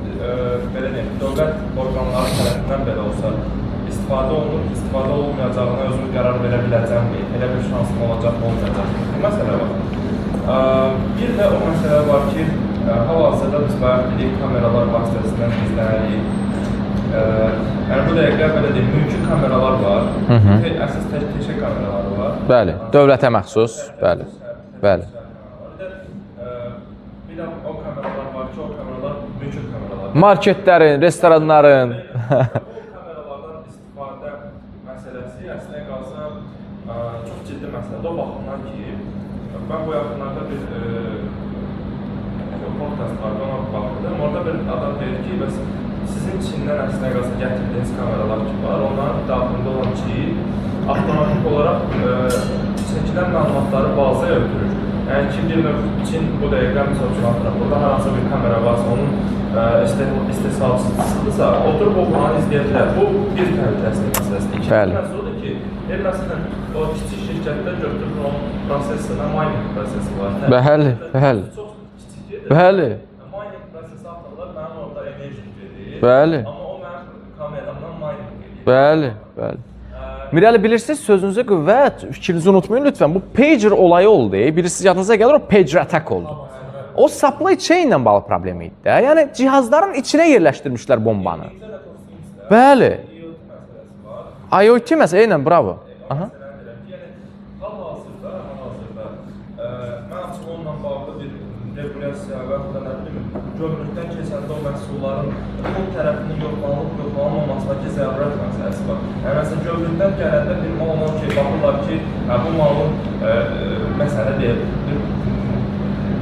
Speaker 2: belə deyim, dövlət orqanları tərəfindən belə olsa istifadə olunur, istifadə olunmayacağına özüm qərar verə biləcəmmi? Elə bir şansım olacaq, olmayacaq. Bu məsələ var. Bir də o məsələ var ki, hal-hazırda biz bilirik kameralar vasitəsindən izlənirik. Yəni bu dəqiqə belə deyim, mümkün kameralar var. Əsas təkə kameraları var.
Speaker 1: Bəli, dövlətə məxsus. Bəli. Bəli.
Speaker 2: Bir də o kameralar var ki, o kameralar mümkün kameralar.
Speaker 1: Marketlərin, restoranların.
Speaker 2: Bu kameralardan istifadə məsələsi əslində qalsa çox ciddi məsələdir. O baxımdan ki, mən bu yaxınlarda bir podcast vardı, ona baxdım. Orada bir adam deyir ki, bəs sizin Çindən əslində qalsa gətirdiyiniz kameralar ki var, onların daxilində olan ki, avtomatik olaraq çəkilən məlumatları bazaya ötürür. Yəni ki, bir növ Çin bu dəqiqə misal üçün atıram, burada hər hansı bir kamera varsa, onun istehsalçısıdırsa, oturub o buranı izləyə bilər. Bu bir təhlükəsizlik məsələsidir. İkinci məsələ odur ki, məsələn, o kiçik şirkətdə götürür onun prosesində mining prosesi var.
Speaker 1: Bəli, bəli.
Speaker 2: Çox kiçikdir.
Speaker 1: Bəli.
Speaker 2: Mining prosesi atırlar, mənim orada enerji gedir.
Speaker 1: Bəli.
Speaker 2: Amma o mənim kameramdan mining gedir.
Speaker 1: Bəli, bəli. Mirəli, bilirsiniz, sözünüzə qüvvət, fikrinizi unutmayın lütfən. Bu pager olayı oldu. Bilirsiniz, yadınıza gəlir, o pager attack oldu. O supply chain ilə bağlı problemi idi də. Yəni, cihazların içinə yerləşdirmişlər bombanı. Bəli. IoT məsələ, eynən, bravo. Aha.
Speaker 2: Hal-hazırda, mən açıq onunla bağlı bir regulasiya və yaxud da nə bilim, gömrükdən keçəndə o məhsulların pul tərəfinin yoxlanılmamasındakı zərurət məsələsi var. Yəni, məsələn, gömrükdən gələndə bir mal olan ki, baxırlar ki, bu malın, məsələ deyil,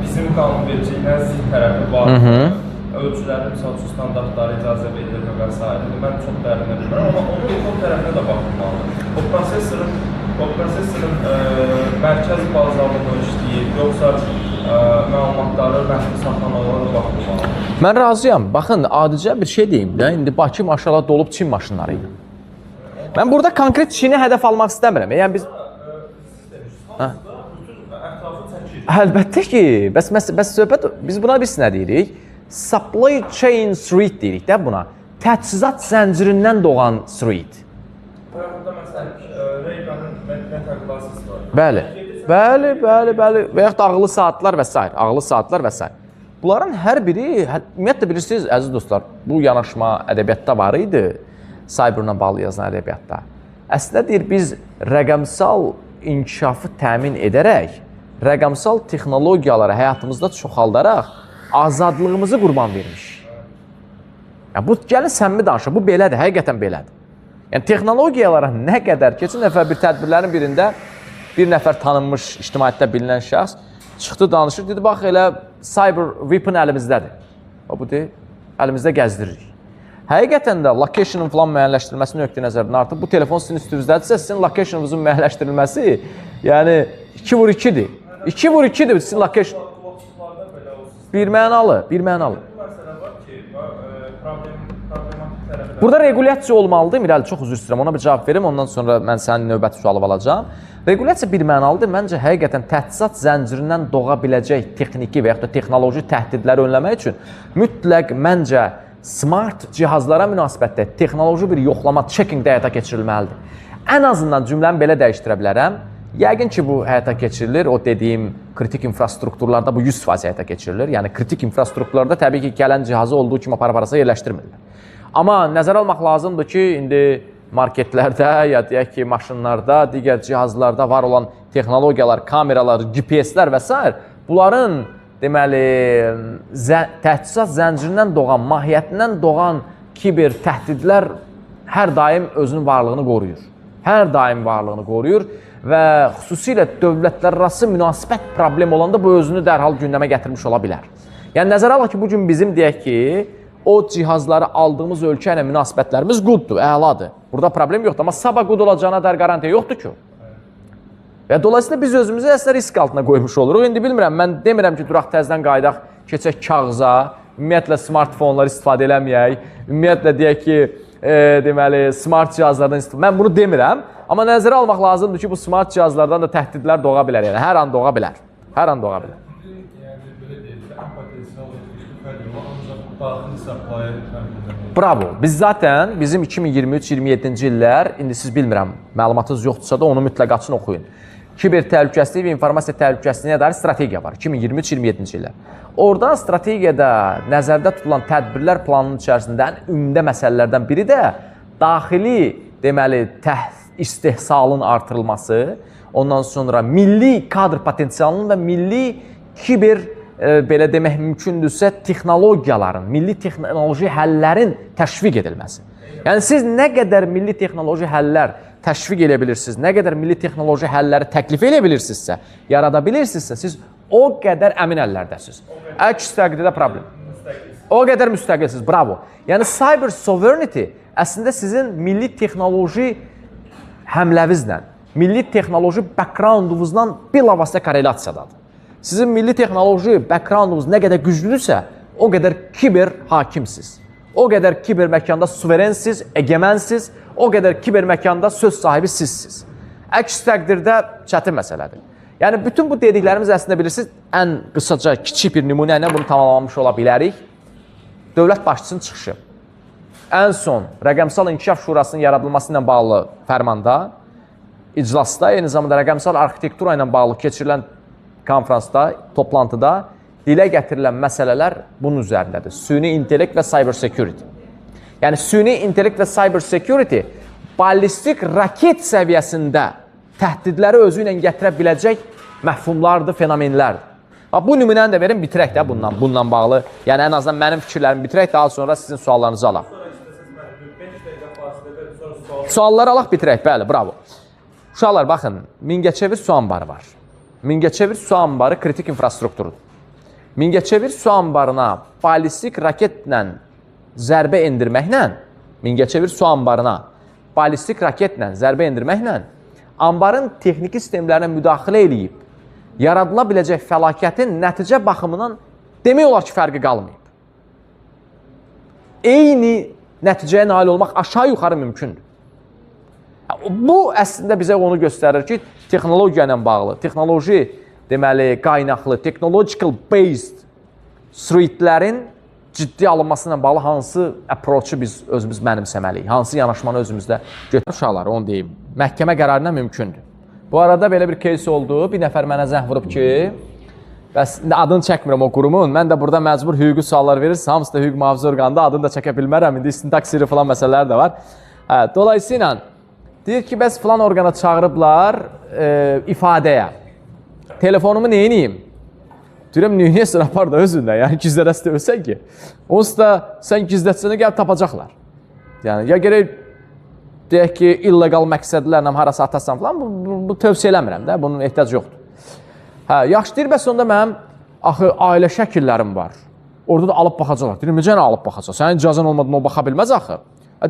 Speaker 2: bizim qanunvericiliyinə zidd tərəfi var. Ölçülərin, misal üçün, standartları icazə verilirmi və s. Mən çox dərinə bilmirəm, amma onun o tərəfinə də baxılmalıdır. O prosesorun mərkəz bazalında işləyir, yoxsa məlumatları məhsul saxlamalara da baxılmalıdır.
Speaker 1: Mən razıyam. Baxın, adicə bir şey deyim də, indi Bakı maşallah dolub Çin maşınları ilə. Mən burada konkret Çini hədəf almaq istəmirəm. Yəni biz... Əlbəttə ki, bəs söhbət, biz buna biz nə deyirik? Supply chain street deyirik də buna. Təchizat zəncirindən doğan street.
Speaker 2: Burada məsələn, Reyganın metal classes var.
Speaker 1: Bəli, bəli, bəli, bəli. Və yaxud ağlı saatlar və s. Ağlı saatlar və s. Bunların hər biri, ümumiyyətlə bilirsiniz, əziz dostlar, bu yanaşma ədəbiyyatda var idi. Cyberla bağlı yazılan ədəbiyyatda. Əslində deyir, biz rəqəmsal inkişafı təmin edərək, rəqəmsal texnologiyaları həyatımızda çoxaldaraq, azadlığımızı qurban vermiş. Yəni, bu, gəlin səmimi danışaq, bu belədir, həqiqətən belədir. Yəni, texnologiyalara nə qədər keçən dəfə bir tədbirlərin birində bir nəfər tanınmış ictimaiyyətdə bilinən şəxs çıxdı, danışır, dedi, bax, elə cyber weapon əlimizdədir. Bu deyil, əlimizdə gəzdiririk. Həqiqətən də location'ın falan müəyyənləşdirilməsi nöqteyi nəzərdən artıq bu telefon sizin üstünüzdədirsə, sizin location'ınızın müəyyənləşdirilməsi yəni 2x2-dir. 2x2-dir sizin location. Bir mənalı, bir mənalı. Burada regulyasiya olmalıdır. Mirəli, çox üzr istəyirəm. Ona bir cavab verim, ondan sonra mən sənin növbəti sualı alacağam. Regulyasiya bir mənalıdır. Məncə, həqiqətən təchizat zəncirindən doğa biləcək texniki və yaxud da texnoloji təhdidləri önləmək üçün mütləq məncə smart cihazlara münasibətdə texnoloji bir yoxlama, checking də həyata keçirilməlidir. ən azından cümləmi belə dəyişdirə bilərəm. Yəqin ki, bu həyata keçirilir. O dediyim kritik infrastrukturlarda bu 100% həyata keçirilir. Yəni kritik infrastrukturlarda təbii ki, gələn cihazı olduğu kimi apara-parasa yerləşdirmirlər. Amma nəzərə almaq lazımdır ki, indi marketlərdə ya deyək ki, maşınlarda, digər cihazlarda var olan texnologiyalar, kameralar, GPS-lər və s. bunların deməli təchizat zəncirindən doğan, mahiyyətindən doğan kiber təhdidlər hər daim özünün varlığını qoruyur. Hər daim varlığını qoruyur və xüsusilə dövlətlərarası münasibət problem olanda bu özünü dərhal gündəmə gətirmiş ola bilər. Yəni nəzərə alaq ki, bu gün bizim deyək ki, o cihazları aldığımız ölkə ilə münasibətlərimiz quddur, əladır. Burada problem yoxdur, amma sabah qud olacağına dair qarantiya yoxdur ki. Və dolayısıyla biz özümüzü əslində risk altına qoymuş oluruq. İndi bilmirəm, mən demirəm ki, duraq təzdən qaydaq, keçək kağıza, ümumiyyətlə smartfonlar istifadə eləməyək, ümumiyyətlə deyək ki, deməli, smart cihazlardan istifadə. Mən bunu demirəm, amma nəzərə almaq lazımdır ki, bu smart cihazlardan da təhdidlər doğa bilər, yəni hər an doğa bilər. Hər an doğa bilər.
Speaker 3: Yəni belə deyil, ən potensial fərqli ancaq daxili saxlayır.
Speaker 1: Bravo. Biz zaten bizim 2023-27-ci illər, indi siz bilmirəm, məlumatınız yoxdursa da onu mütləq açın oxuyun. Kiber təhlükəsizlik və informasiya təhlükəsizliyinə dair strategiya var 2023-27-ci illər. Orada strategiyada nəzərdə tutulan tədbirlər planının içərisində ən ümdə məsələlərdən biri də daxili deməli istehsalın artırılması, ondan sonra milli kadr potensialının və milli kiber belə demək mümkündürsə texnologiyaların, milli texnoloji həllərin təşviq edilməsi. Yəni siz nə qədər milli texnoloji həllər təşviq edə bilirsiniz, nə qədər milli texnoloji həlləri təklif edə bilirsinizsə, yarada bilirsinizsə, siz o qədər əmin əllərdəsiniz. Əks təqdirdə problem. O qədər müstəqilsiniz, bravo. Yəni cyber sovereignty əslində sizin milli texnoloji həmləvinizlə, milli texnoloji backgroundunuzla bilavasitə korrelasiyadadır. Sizin milli texnoloji backgroundunuz nə qədər güclüdürsə, o qədər kiber hakimsiz. O qədər kiber məkanda suverensiz, egemensiz, o qədər kiber məkanda söz sahibi sizsiz. Əks təqdirdə çətin məsələdir. Yəni, bütün bu dediklərimiz əslində bilirsiniz, ən qısaca, kiçik bir nümunə ilə bunu tamamlamış ola bilərik. Dövlət başçısının çıxışı. Ən son Rəqəmsal İnkişaf Şurasının yaradılması ilə bağlı fərmanda, iclasda, eyni zamanda rəqəmsal arxitektura ilə bağlı keçirilən konferansda, toplantıda dilə gətirilən məsələlər bunun üzərindədir. Süni intellekt və cyber security. Yəni, süni intellekt və cyber security ballistik raket səviyyəsində təhdidləri özü ilə gətirə biləcək məhfumlardır, fenomenlərdir. Bu nümunəni də verin, bitirək də bununla bağlı. Yəni, ən azından mənim fikirlərimi bitirək, daha sonra sizin suallarınızı alaq. Sualları alaq, bitirək, bəli, bravo. Uşaqlar, baxın, Mingəçevir su anbarı var. Mingəçevir su anbarı kritik infrastrukturudur. Mingəçevir su anbarına ballistik raketlə zərbə endirməklə, Mingəçevir su anbarına ballistik raketlə zərbə endirməklə anbarın texniki sistemlərinə müdaxilə edib, yaradıla biləcək fəlakətin nəticə baxımından demək olar ki, fərqi qalmayıb. Eyni nəticəyə nail olmaq aşağı-yuxarı mümkündür. Bu, əslində bizə onu göstərir ki, texnologiya ilə bağlı, texnoloji deməli, qaynaqlı, technological based suitlərin ciddi alınması ilə bağlı hansı approach-u biz özümüz mənimsəməliyik, hansı yanaşmanı özümüzdə götürür. Uşaqlar, onu deyim, məhkəmə qərarına mümkündür. Bu arada belə bir case oldu, bir nəfər mənə zəng vurub ki, bəs adını çəkmirəm o qurumun, mən də burada məcbur hüquqi suallar verirsə, hamısı da hüquq mühafizə orqanında, adını da çəkə bilmərəm, indi istintaq sirri falan məsələlər də var. Dolayısıyla, deyir ki, bəs filan orqana çağırıblar ifadəyə. Telefonumu neyiniyim? Deyirəm, neyiniyəsən apar da özündən, yəni gizlədəsə ölsən ki. Onsuz da sən gizlətçəni gəlib tapacaqlar. Yəni, ya gerək deyək ki, illegal məqsədlərlə harası atasan falan, bu tövsiyə eləmirəm də, bunun ehtiyac yoxdur. Yaxşı, deyir, bəs onda mənim ailə şəkillərim var. Orada da alıb baxacaqlar. Deyir, necə alıb baxacaq? Sənin icazən olmadan o baxa bilməz axı.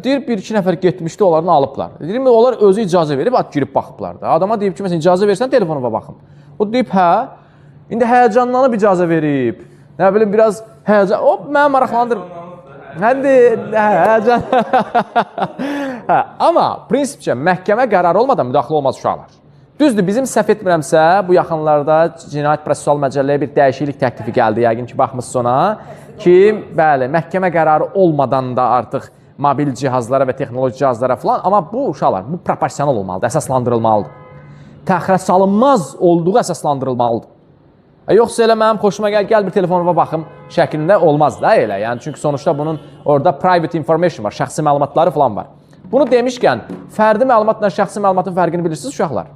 Speaker 1: Deyir, bir-iki nəfər getmişdi, onlarını alıblar. Deyir, onlar özü icazə verib, girib baxıblar da. Adama deyib ki, məsələn, icazə versən, telefonuma baxım. O deyib, hə, indi həyəcanlanıb icazə verib. Nə bilim, biraz həyəcan... Hop, mənə maraqlandır. Həyəcan... Amma, prinsipcə, məhkəmə qərarı olmadan müdaxilə olmaz uşaqlar. Düzdür, bizim səhv etmirəmsə, bu yaxınlarda Cinayət Prosessual Məcəlləyə bir dəyişiklik təklifi gəldi, yəqin ki, baxmışsınız ona ki, bəli, məhkəmə qərarı olmadan da artıq mobil cihazlara və texnoloji cihazlara falan. Amma bu uşaqlar, bu proporsional olmalıdır, əsaslandırılmalıdır. Təxirə salınmaz olduğu əsaslandırılmalıdır. Yoxsa elə mənim xoşuma gəl bir telefonuma baxım şəklində olmaz da elə. Yəni çünki sonuçta bunun orada private information var, şəxsi məlumatları falan var. Bunu demişkən, fərdi məlumatla şəxsi məlumatın fərqini bilirsiniz uşaqlar?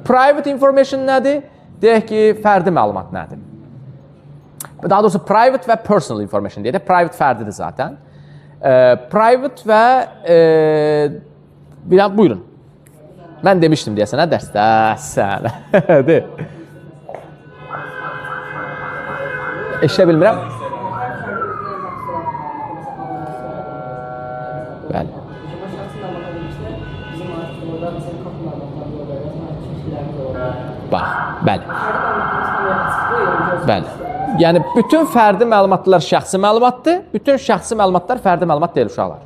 Speaker 1: Private information nədir? Deyək ki, fərdi məlumat nədir? Daha doğrusu private və personal information deyək də, private fərdidir zaten. Private və buyurun. Mən demişdim deyəsən, nə dərsdə? Sən. De. Eşlə bilmirəm. Bəli. Bax, bəli. Bəli. Yəni, bütün fərdi məlumatlar şəxsi məlumatdır, bütün şəxsi məlumatlar fərdi məlumat deyil uşaqlar.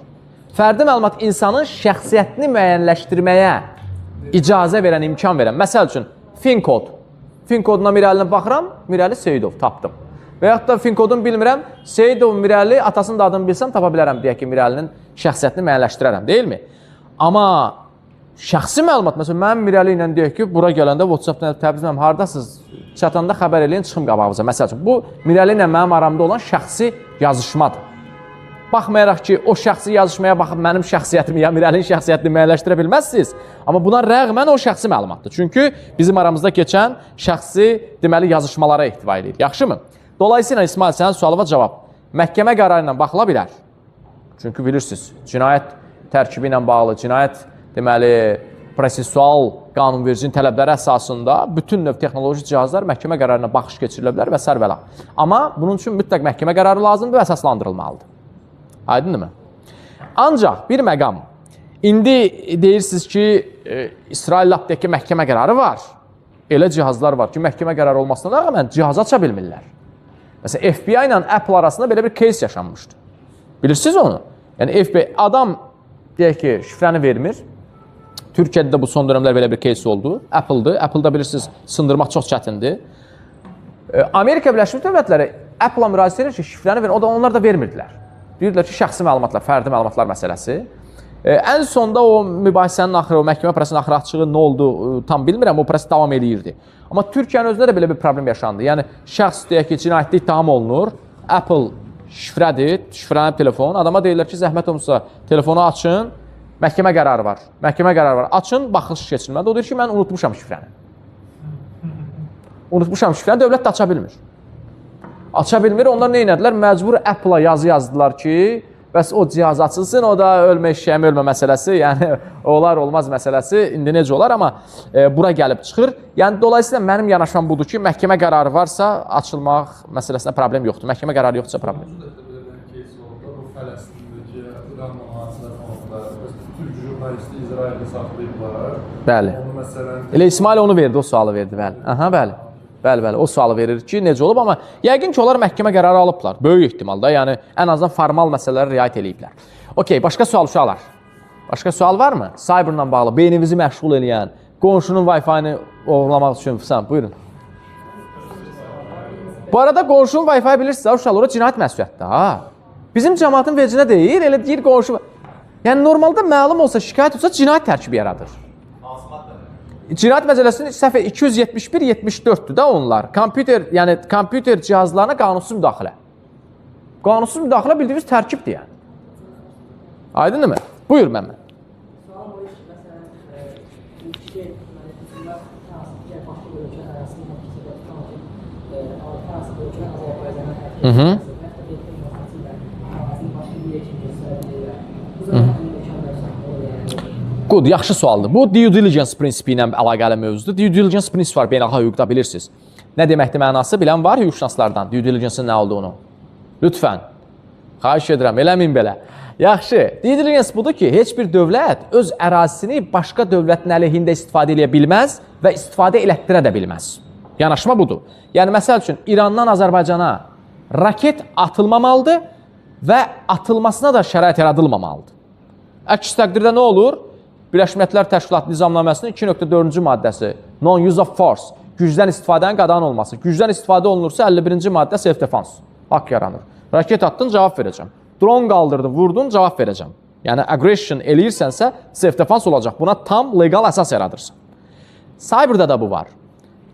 Speaker 1: Fərdi məlumat insanın şəxsiyyətini müəyyənləşdirməyə icazə verən, imkan verən. Məsəl üçün, fin kod. Fin koduna Mirəlinə baxıram, Mirəli Seyidov tapdım. Və yaxud da fin kodunu bilmirəm, Seyidov Mirəli, atasının da adını bilsəm, tapa bilərəm, deyək ki, Mirəlinin şəxsiyyətini müəyyənləşdirərəm, deyilmi? Amma şəxsi məlumat, məsələn, mənim Mirəli ilə deyək ki, bura gələndə WhatsApp-dan təbrizməm, haradasınız? Çatanda xəbər eləyin, çıxım qabağınıza. Məsəl üçün, bu Mirəli ilə mənim aramda olan şəxsi yazışmadır. Baxmayaraq ki, o şəxsi yazışmaya baxıb mənim şəxsiyyətimi, ya Mirəlinin şəxsiyyətini müəyyənləşdirə bilməzsiniz. Amma buna rəğmən o şəxsi məlumatdır. Çünki bizim aramızda keçən şəxsi, deməli, yazışmalara ehtiva edir. Yaxşımı? Dolayısıyla İsmail, sənin sualıma cavab. Məhkəmə qərarı ilə baxıla bilər. Çünki bilirsiniz, cinayət tərkibi ilə bağlı, cinayət, deməli, prosesual qanunvericinin tələbləri əsasında bütün növ texnoloji cihazlar məhkəmə qərarına baxış keçirilə bilər və s. Amma bunun üçün mütləq məhkəmə qərarı lazımdır və əsaslandırılmalıdır. Aydındırmı? Ancaq bir məqam, indi deyirsiniz ki, İsrail lapdəki məhkəmə qərarı var. Elə cihazlar var ki, məhkəmə qərarı olmasına rəğmən cihaz aça bilmirlər. Məsələn, FBI ilə Apple arasında belə bir case yaşanmışdı. Bilirsiniz onu? Yəni, FBI, adam, deyək ki, şifrəni vermir. Türkiyədə də bu son dönəmlər belə bir case oldu. Apple'dır. Apple'da bilirsiniz, sındırmaq çox çətindir. Amerika Birləşmiş Dövlətləri Apple'a müraciət edir ki, şifrəni verin. Onlar da vermirdilər. Deyirdilər ki, şəxsi məlumatlar, fərdi məlumatlar məsələsi. Ən sonda o mübahisənin axırı, o məhkəmə prosesinin axırı açığı nə oldu, tam bilmirəm, o proses davam eləyirdi. Amma Türkiyənin özündə də belə bir problem yaşandı. Yəni, şəxs deyək ki, cinayətli ittiham olunur, Apple şifrədir, şifrələnib telefon, adama deyirlər ki, zəhmət olmuşsa telefonu açın, məhkəmə qərarı var. Məhkəmə qərarı var, açın, baxış keçirilməlidir. O deyir ki, mən unutmuşam şifrəni. Unutmuşam şifrəni, dövlət də aça bilmir. Aça bilmir, onlar nə edədilər? Məcbur Apple-a yazı yazdılar ki, bəs o cihaz açılsın, o da ölmə eşyəmi ölmə məsələsi, yəni olar olmaz məsələsi indi necə olar, amma bura gəlib çıxır. Yəni dolayısıyla mənim yanaşmam budur ki, məhkəmə qərarı varsa açılmaq məsələsində problem yoxdur. Məhkəmə qərarı yoxdursa problem.
Speaker 3: Bu Fələstindəki İran mühasirəsi fonunda Türk jurnalisti İsraildə saxlayıblar.
Speaker 1: Bəli.
Speaker 3: Onu məsələn
Speaker 1: Elə İsmail onu verdi, o sualı verdi, bəli. Aha, bəli. Bəli, o sualı verir ki, necə olub, amma yəqin ki, onlar məhkəmə qərarı alıblar. Böyük ehtimalda, yəni ən azından formal məsələlərə riayət eləyiblər. Okey, başqa sual uşaqlar. Başqa sual varmı? Cyberla bağlı, beyninizi məşğul eləyən, qonşunun Wi-Fi-ni oğurlamaq üçün, buyurun. Bu arada qonşunun Wi-Fi bilirsiniz, uşaqlar, o cinayət məsuliyyətdir, ha. Bizim cəmaatın vecinə deyir, elə deyir qonşu. Yəni, normalda məlum olsa, şikayət olsa, cinayət tərkibi yaradır. Cinayət məcəlləsinin səhv 271-74-dür də onlar. Kompüter cihazlarına qanunsuz müdaxilə. Qanunsuz müdaxilə bildiyiniz tərkibdir yəni. Aydındırmı? Buyur məndən.
Speaker 5: Sual bu iş, məsələn, iki mənifestlər hansı başqa ölkə arasında hansı ölkə Azərbaycanın hərəkəti
Speaker 1: Good, yaxşı sualdır. Bu due diligence prinsipi ilə əlaqəli mövzudur. Due diligence prinsipi var beynəlxalq hüquqda bilirsiniz. Nə deməkdir mənası bilən var hüquqşünaslardan due diligence'ın nə olduğunu. Lütfən. Xahiş edirəm, eləməyin belə. Yaxşı, due diligence budur ki, heç bir dövlət öz ərazisini başqa dövlətin əleyhində istifadə edə bilməz və istifadə elətdirə də bilməz. Yanaşma budur. Yəni, məsəl üçün, İrandan Azərbaycana raket atılmamalıdır və atılmasına da şərait yaradılmamalıdır. Əks təqdirdə nə olur? Birləşmiş Millətlər Təşkilatı Nizamnaməsinin 2.4-cü maddəsi non-use of force, gücdən istifadənin qadağan olması. Gücdən istifadə olunursa 51-ci maddə self-defense, haqq yaranır. Raket attın, cavab verəcəm. Drone qaldırdın, vurdun, cavab verəcəm. Yəni aggression eləyirsənsə, self-defense olacaq. Buna tam legal əsas yaradırsan. Cyberdə də bu var.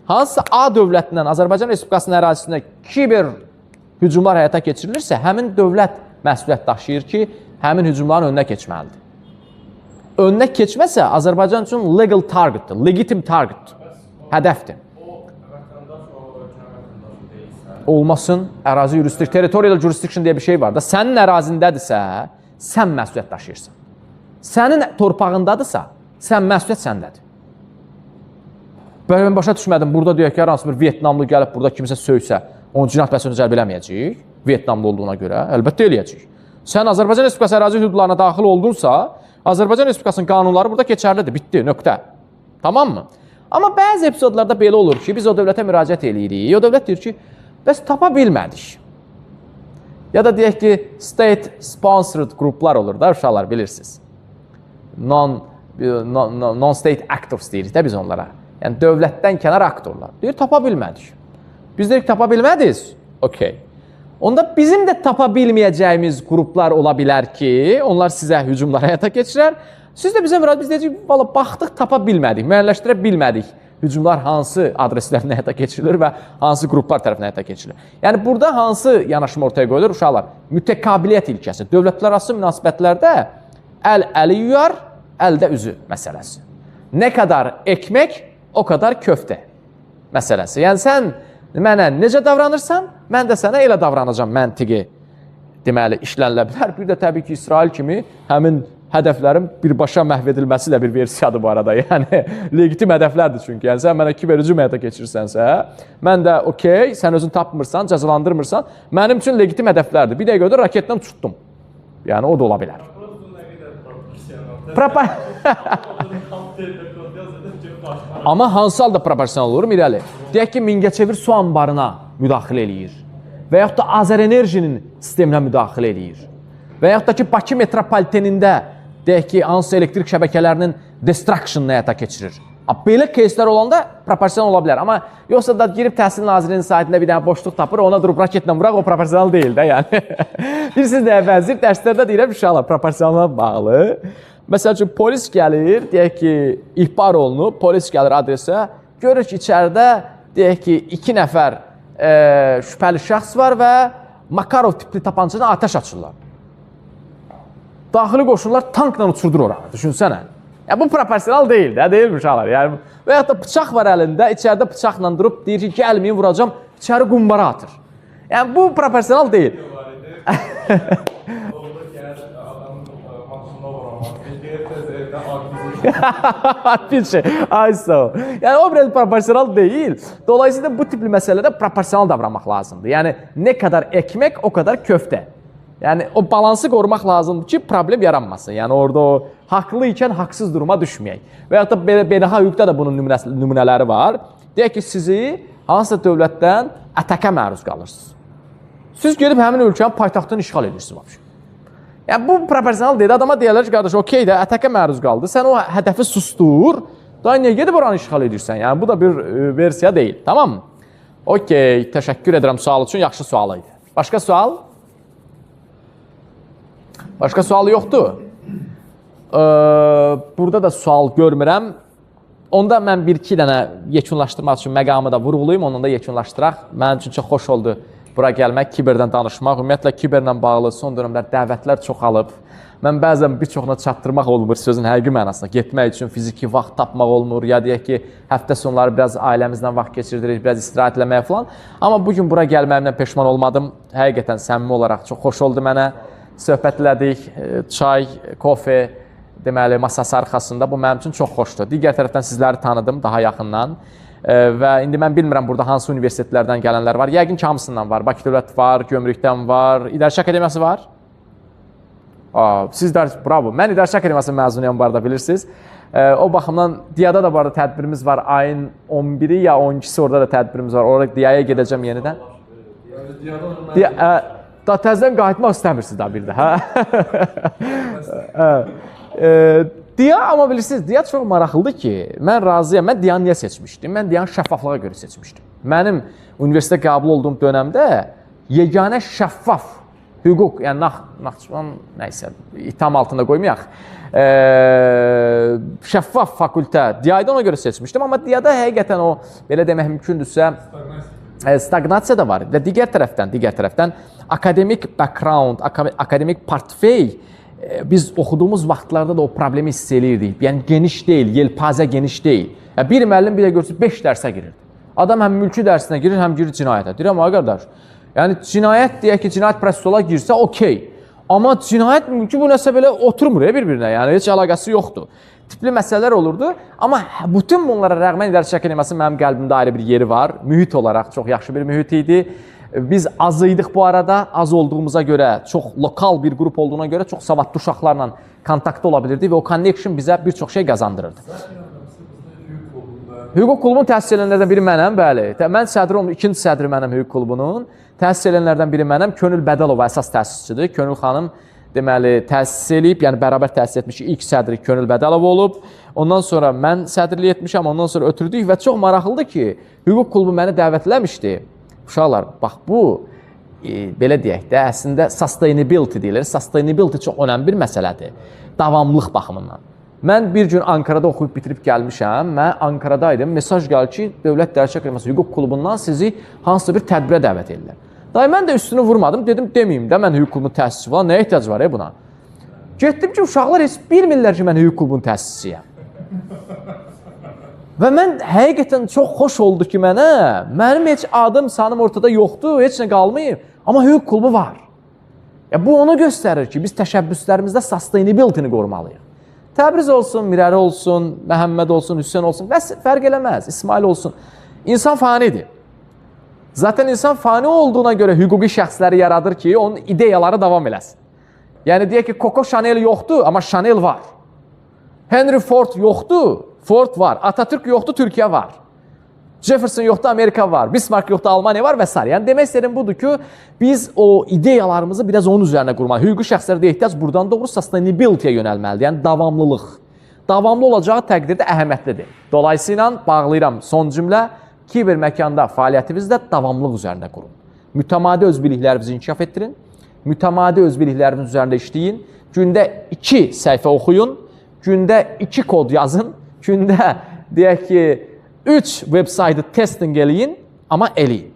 Speaker 1: Hansısa A dövlətindən Azərbaycan Respublikasının ərazisində kiber hücumlar həyata keçirilirsə, həmin dövlət məsuliyyət daşıyır ki, həmin hücumların önünə keçməlidir. Önünə keçməsə, Azərbaycan üçün legal targetdir, legitim targetdir, hədəfdir. Olmasın, ərazi jurisdiction, territorial jurisdiction deyə bir şey var da, sənin ərazindədirsə, sən məsuliyyət daşıyırsan. Sənin torpağındadırsa, sən məsuliyyət səndədir. Mən başa düşmədim, burada deyək ki, hansı bir Vietnamlı gəlib burada kimsə söysə, onu cinayət bəsini cəlb eləməyəcəyik, Vietnamlı olduğuna görə, əlbəttə eləyəcəyik. Sən Azərbaycan Respublikası ərazi hüdudlarına daxil oldunsa, Azərbaycan Respublikasının qanunları burada keçərlidir, bitdi, nöqtə. Tamam mı? Amma bəzi epizodlarda belə olur ki, biz o dövlətə müraciət eləyirik, o dövlət deyir ki, bəs tapa bilmədik. Ya da deyək ki, state-sponsored qruplar olur da, uşaqlar bilirsiniz. Non-state actors deyirik də biz onlara. Yəni, dövlətdən kənar aktorlar. Deyir, tapa bilmədik. Biz deyirik, tapa bilmədiniz? Okey. Onda bizim də tapa bilməyəcəyimiz qruplar ola bilər ki, onlar sizə hücumlar həyata keçirər. Siz də bizə müraciət, biz deyəcək, valla, baxdıq, tapa bilmədik, müəyyənləşdirə bilmədik. Hücumlar hansı adreslərlə həyata keçirilir və hansı qruplar tərəfindən həyata keçirilir. Yəni, burada hansı yanaşma ortaya qoyulur? Uşaqlar, mütəqabiliyyət ilkəsi. Dövlətlər arası münasibətlərdə əl-əli yuyar, əldə üzü məsələsi. Nə qədər ekmək, o qədər köftə məsələsi. Yəni, sən mənə necə davranırsan, mən də sənə elə davranacam məntiqi deməli, işlənilə bilər. Bir də təbii ki, İsrail kimi həmin hədəflərin birbaşa məhv edilməsi də bir versiyadır bu arada. Yəni, legitim hədəflərdir çünki. Yəni, sən mənə kiberhücum həyata keçirirsənsə, mən də okey, sən özün tapmırsan, cəzalandırmırsan, mənim üçün legitim hədəflərdir. Bir dəqiqə ödə raketdən tutdum. Yəni, o da ola bilər. Amma hansı halda proporsional olur İrəli? Deyək ki, Mingəçevir su anbarına müdaxilə eləyir və yaxud da Azərenerjinin sisteminə müdaxilə eləyir və yaxud da ki, Bakı metropolitenində deyək ki, hansı elektrik şəbəkələrinin destruction-ını həyata keçirir. Belə keyslər olanda proporsional ola bilər. Amma yoxsa da girib Təhsil Nazirinin saytında bir dənə boşluq tapır, ona durub raketlə vuraq, o proporsional deyil də yəni. Bilirsiniz nəyə bənzir? Dərslərdə deyirəm, inşallah, proporsionala bağlı. Məsəl üçün, polis gəlir, deyək ki, ihbar olunub, polis gəlir adresə, görür ki, içəridə, deyək ki, 2 nəfər şübhəli şəxs var və Makarov tipli tapançadan atəş açırlar. Daxili qoşunlar tankla uçurdur oranı, düşünsənə. Yəni, bu proporsional deyil də, deyil mi uşaqlar? Yəni, və yaxud da bıçaq var əlində, içəridə bıçaqla durub, deyir ki, gəlməyin, vuracam, içəri qumbara atır. Yəni, bu proporsional deyil. Bir şey, ay sağ ol. Yəni, o biraz proporsional deyil. Dolayısıyla bu tipli məsələdə proporsional davranmaq lazımdır. Yəni, nə qədər ekmək, o qədər köftə. Yəni, o balansı qorumaq lazımdır ki, problem yaranmasın. Yəni, orada o haqlı ikən haqsız duruma düşməyək. Və yaxud da beynəlxalq hüquqda da bunun nümunələri var. Deyək ki, sizi hansısa dövlətdən ətəkə məruz qalırsınız. Siz gedib həmin ölkənin paytaxtını işğal edirsiniz. Yəni, bu proporsional deyil. Adama deyərlər ki, qardaş, okey də, ətəkə məruz qaldı. Sən o hədəfi sustur, daha niyə gedib oranı işğal edirsən? Yəni, bu da bir versiya deyil. Tamam mı? Okey, təşəkkür edirəm sual üçün. Yaxşı sual idi. Başqa sual? Başqa sual yoxdur. Burada da sual görmürəm. Onda mən bir-iki dənə yekunlaşdırmaq üçün məqamı da vurğulayım, ondan da yekunlaşdıraq. Mənim üçün çox xoş oldu bura gəlmək, kiberdən danışmaq. Ümumiyyətlə, kiberlə bağlı son dönəmlər dəvətlər çoxalıb. Mən bəzən bir çoxuna çatdırmaq olmur sözün həqiqi mənasında. Getmək üçün fiziki vaxt tapmaq olmur. Ya deyək ki, həftə sonları biraz ailəmizlə vaxt keçirdirik, biraz istirahət eləməyə falan. Amma bugün bura gəlməyimdən peşman olmadım. Həqiqətən səmimi olaraq çox xoş oldu mənə. Söhbət elədik, çay, kofe, deməli, masası arxasında. Bu mənim üçün çox xoşdur. Digər tərəfdən sizləri tanıdım daha yaxından. Və indi mən bilmirəm burada hansı universitetlərdən gələnlər var. Yəqin ki, hamısından var. Bakı Dövlət var, Gömrükdən var, İdarəçi Akademiyası var. Siz də, bravo. Mən İdarəçi Akademiyasının məzunuyam bu arada, bilirsiniz. O baxımdan DİA-da da bu arada tədbirimiz var. Ayın 11-i ya 12-si orada da tədbirimiz var. Orada DİA-ya gedəcəm yenidən. Da təzədən qayıtmaq istəmirsiniz daha bir də, hə? DİA, amma bilirsiniz, DİA çox maraqlıdır ki, mən razıyam. Mən DİA-nı niyə seçmişdim? Mən DİA-nı şəffaflığa görə seçmişdim. Mənim universitetə qəbul olduğum dönəmdə yeganə şəffaf hüquq, yəni Naxçıvan nəysə, itham altında qoymayaq. Şəffaf fakültə DİA-da ona görə seçmişdim, amma DİA-da həqiqətən o, belə demək mümkündürsə, stagnasiya da var və digər tərəfdən akademik background, akademik portfey biz oxuduğumuz vaxtlarda da o problemi hiss eləyirdik. Yəni geniş deyil, yelpazə geniş deyil. Bir müəllim bir də görsün 5 dərsə girir. Adam həm mülki dərsinə girir, həm girir cinayətə. Deyirəm, ay qardaş, yəni cinayət deyək ki, cinayət prosesuala girsə okey. Amma cinayət mülki bu nəsə belə oturmur bir-birinə, yəni heç əlaqəsi yoxdur. Tipli məsələlər olurdu, amma bütün bunlara rəğmən İdarə İşlər Akademiyasının mənim qəlbimdə ayrı bir yeri var. Mühit olaraq çox yaxşı bir mühit idi. Biz az idik bu arada, az olduğumuza görə, çox lokal bir qrup olduğuna görə çox savadlı uşaqlarla kontaktda ola bilirdik və o connection bizə bir çox şey qazandırırdı. Hüquq klubunun təsis edənlərdən biri mənəm, bəli. Mən sədri olmuşum, ikinci sədri mənəm hüquq klubunun. Təsis edənlərdən biri mənəm. Könül Bədəlova əsas təsisçidir. Könül xanım deməli təsis edib, yəni bərabər təsis etmiş ilk sədri Könül Bədəlova olub. Ondan sonra mən sədrlik etmişəm, ondan sonra ötürdük və çox maraqlıdır ki, hüquq klubu məni dəvətləmişdi. Uşaqlar, bax bu, belə deyək də, əslində sustainability deyilir. Sustainability çox önəmli bir məsələdir, davamlılıq baxımından. Mən bir gün Ankarada oxuyub bitirib gəlmişəm, mən Ankaradaydım, mesaj gəlir ki, Dövlət İdarə İşlər Akademiyası hüquq klubundan sizi hansısa bir tədbirə dəvət edirlər. Dayı, mən də üstünü vurmadım, dedim, deməyim də, mən hüquq klubunun təsisçisi falan, nəyə ehtiyac var buna? Getdim ki, uşaqlar heç bilmirlər ki, mən hüquq klubunun təsisçisiyəm. Və mən həqiqətən çox xoş oldu ki mənə, mənim heç adım, sanım ortada yoxdur, heç nə qalmayıb, amma hüquq klubu var. Bu onu göstərir ki, biz təşəbbüslərimizdə sustainability-ni qorumalıyıq. Təbriz olsun, Mirəli olsun, Məhəmməd olsun, Hüseyin olsun, fərq eləməz, İsmail olsun. İnsan fanidir. Zaten insan fani olduğuna görə hüquqi şəxsləri yaradır ki, onun ideyaları davam eləsin. Yəni deyək ki, Coco Chanel yoxdur, amma Chanel var. Henry Ford yoxdur, Ford var. Atatürk yoxdur, Türkiyə var. Jefferson yoxdur, Amerika var. Bismarck yoxdur, Almaniya var və s. Yəni demək istəyirəm budur ki, biz o ideyalarımızı biraz onun üzərinə qurmalıyıq. Hüquqi şəxslərdə ehtiyac buradan doğru sustainability-yə yönəlməlidir. Yəni davamlılıq. Davamlı olacağı təqdirdə əhəmiyyətlidir. Dolayısıyla bağlayıram son cümlə. Kiber məkanda fəaliyyətinizdə davamlılıq üzərində qurun. Mütəmadi özbiliklərinizi inkişaf etdirin. Mütəmadi özbilikləriniz üzərində işləyin. Gündə 2 səhifə oxuyun. Gündə 2 kod yazın. Gündə deyək ki, 3 web saytı testing eləyin, amma eləyin.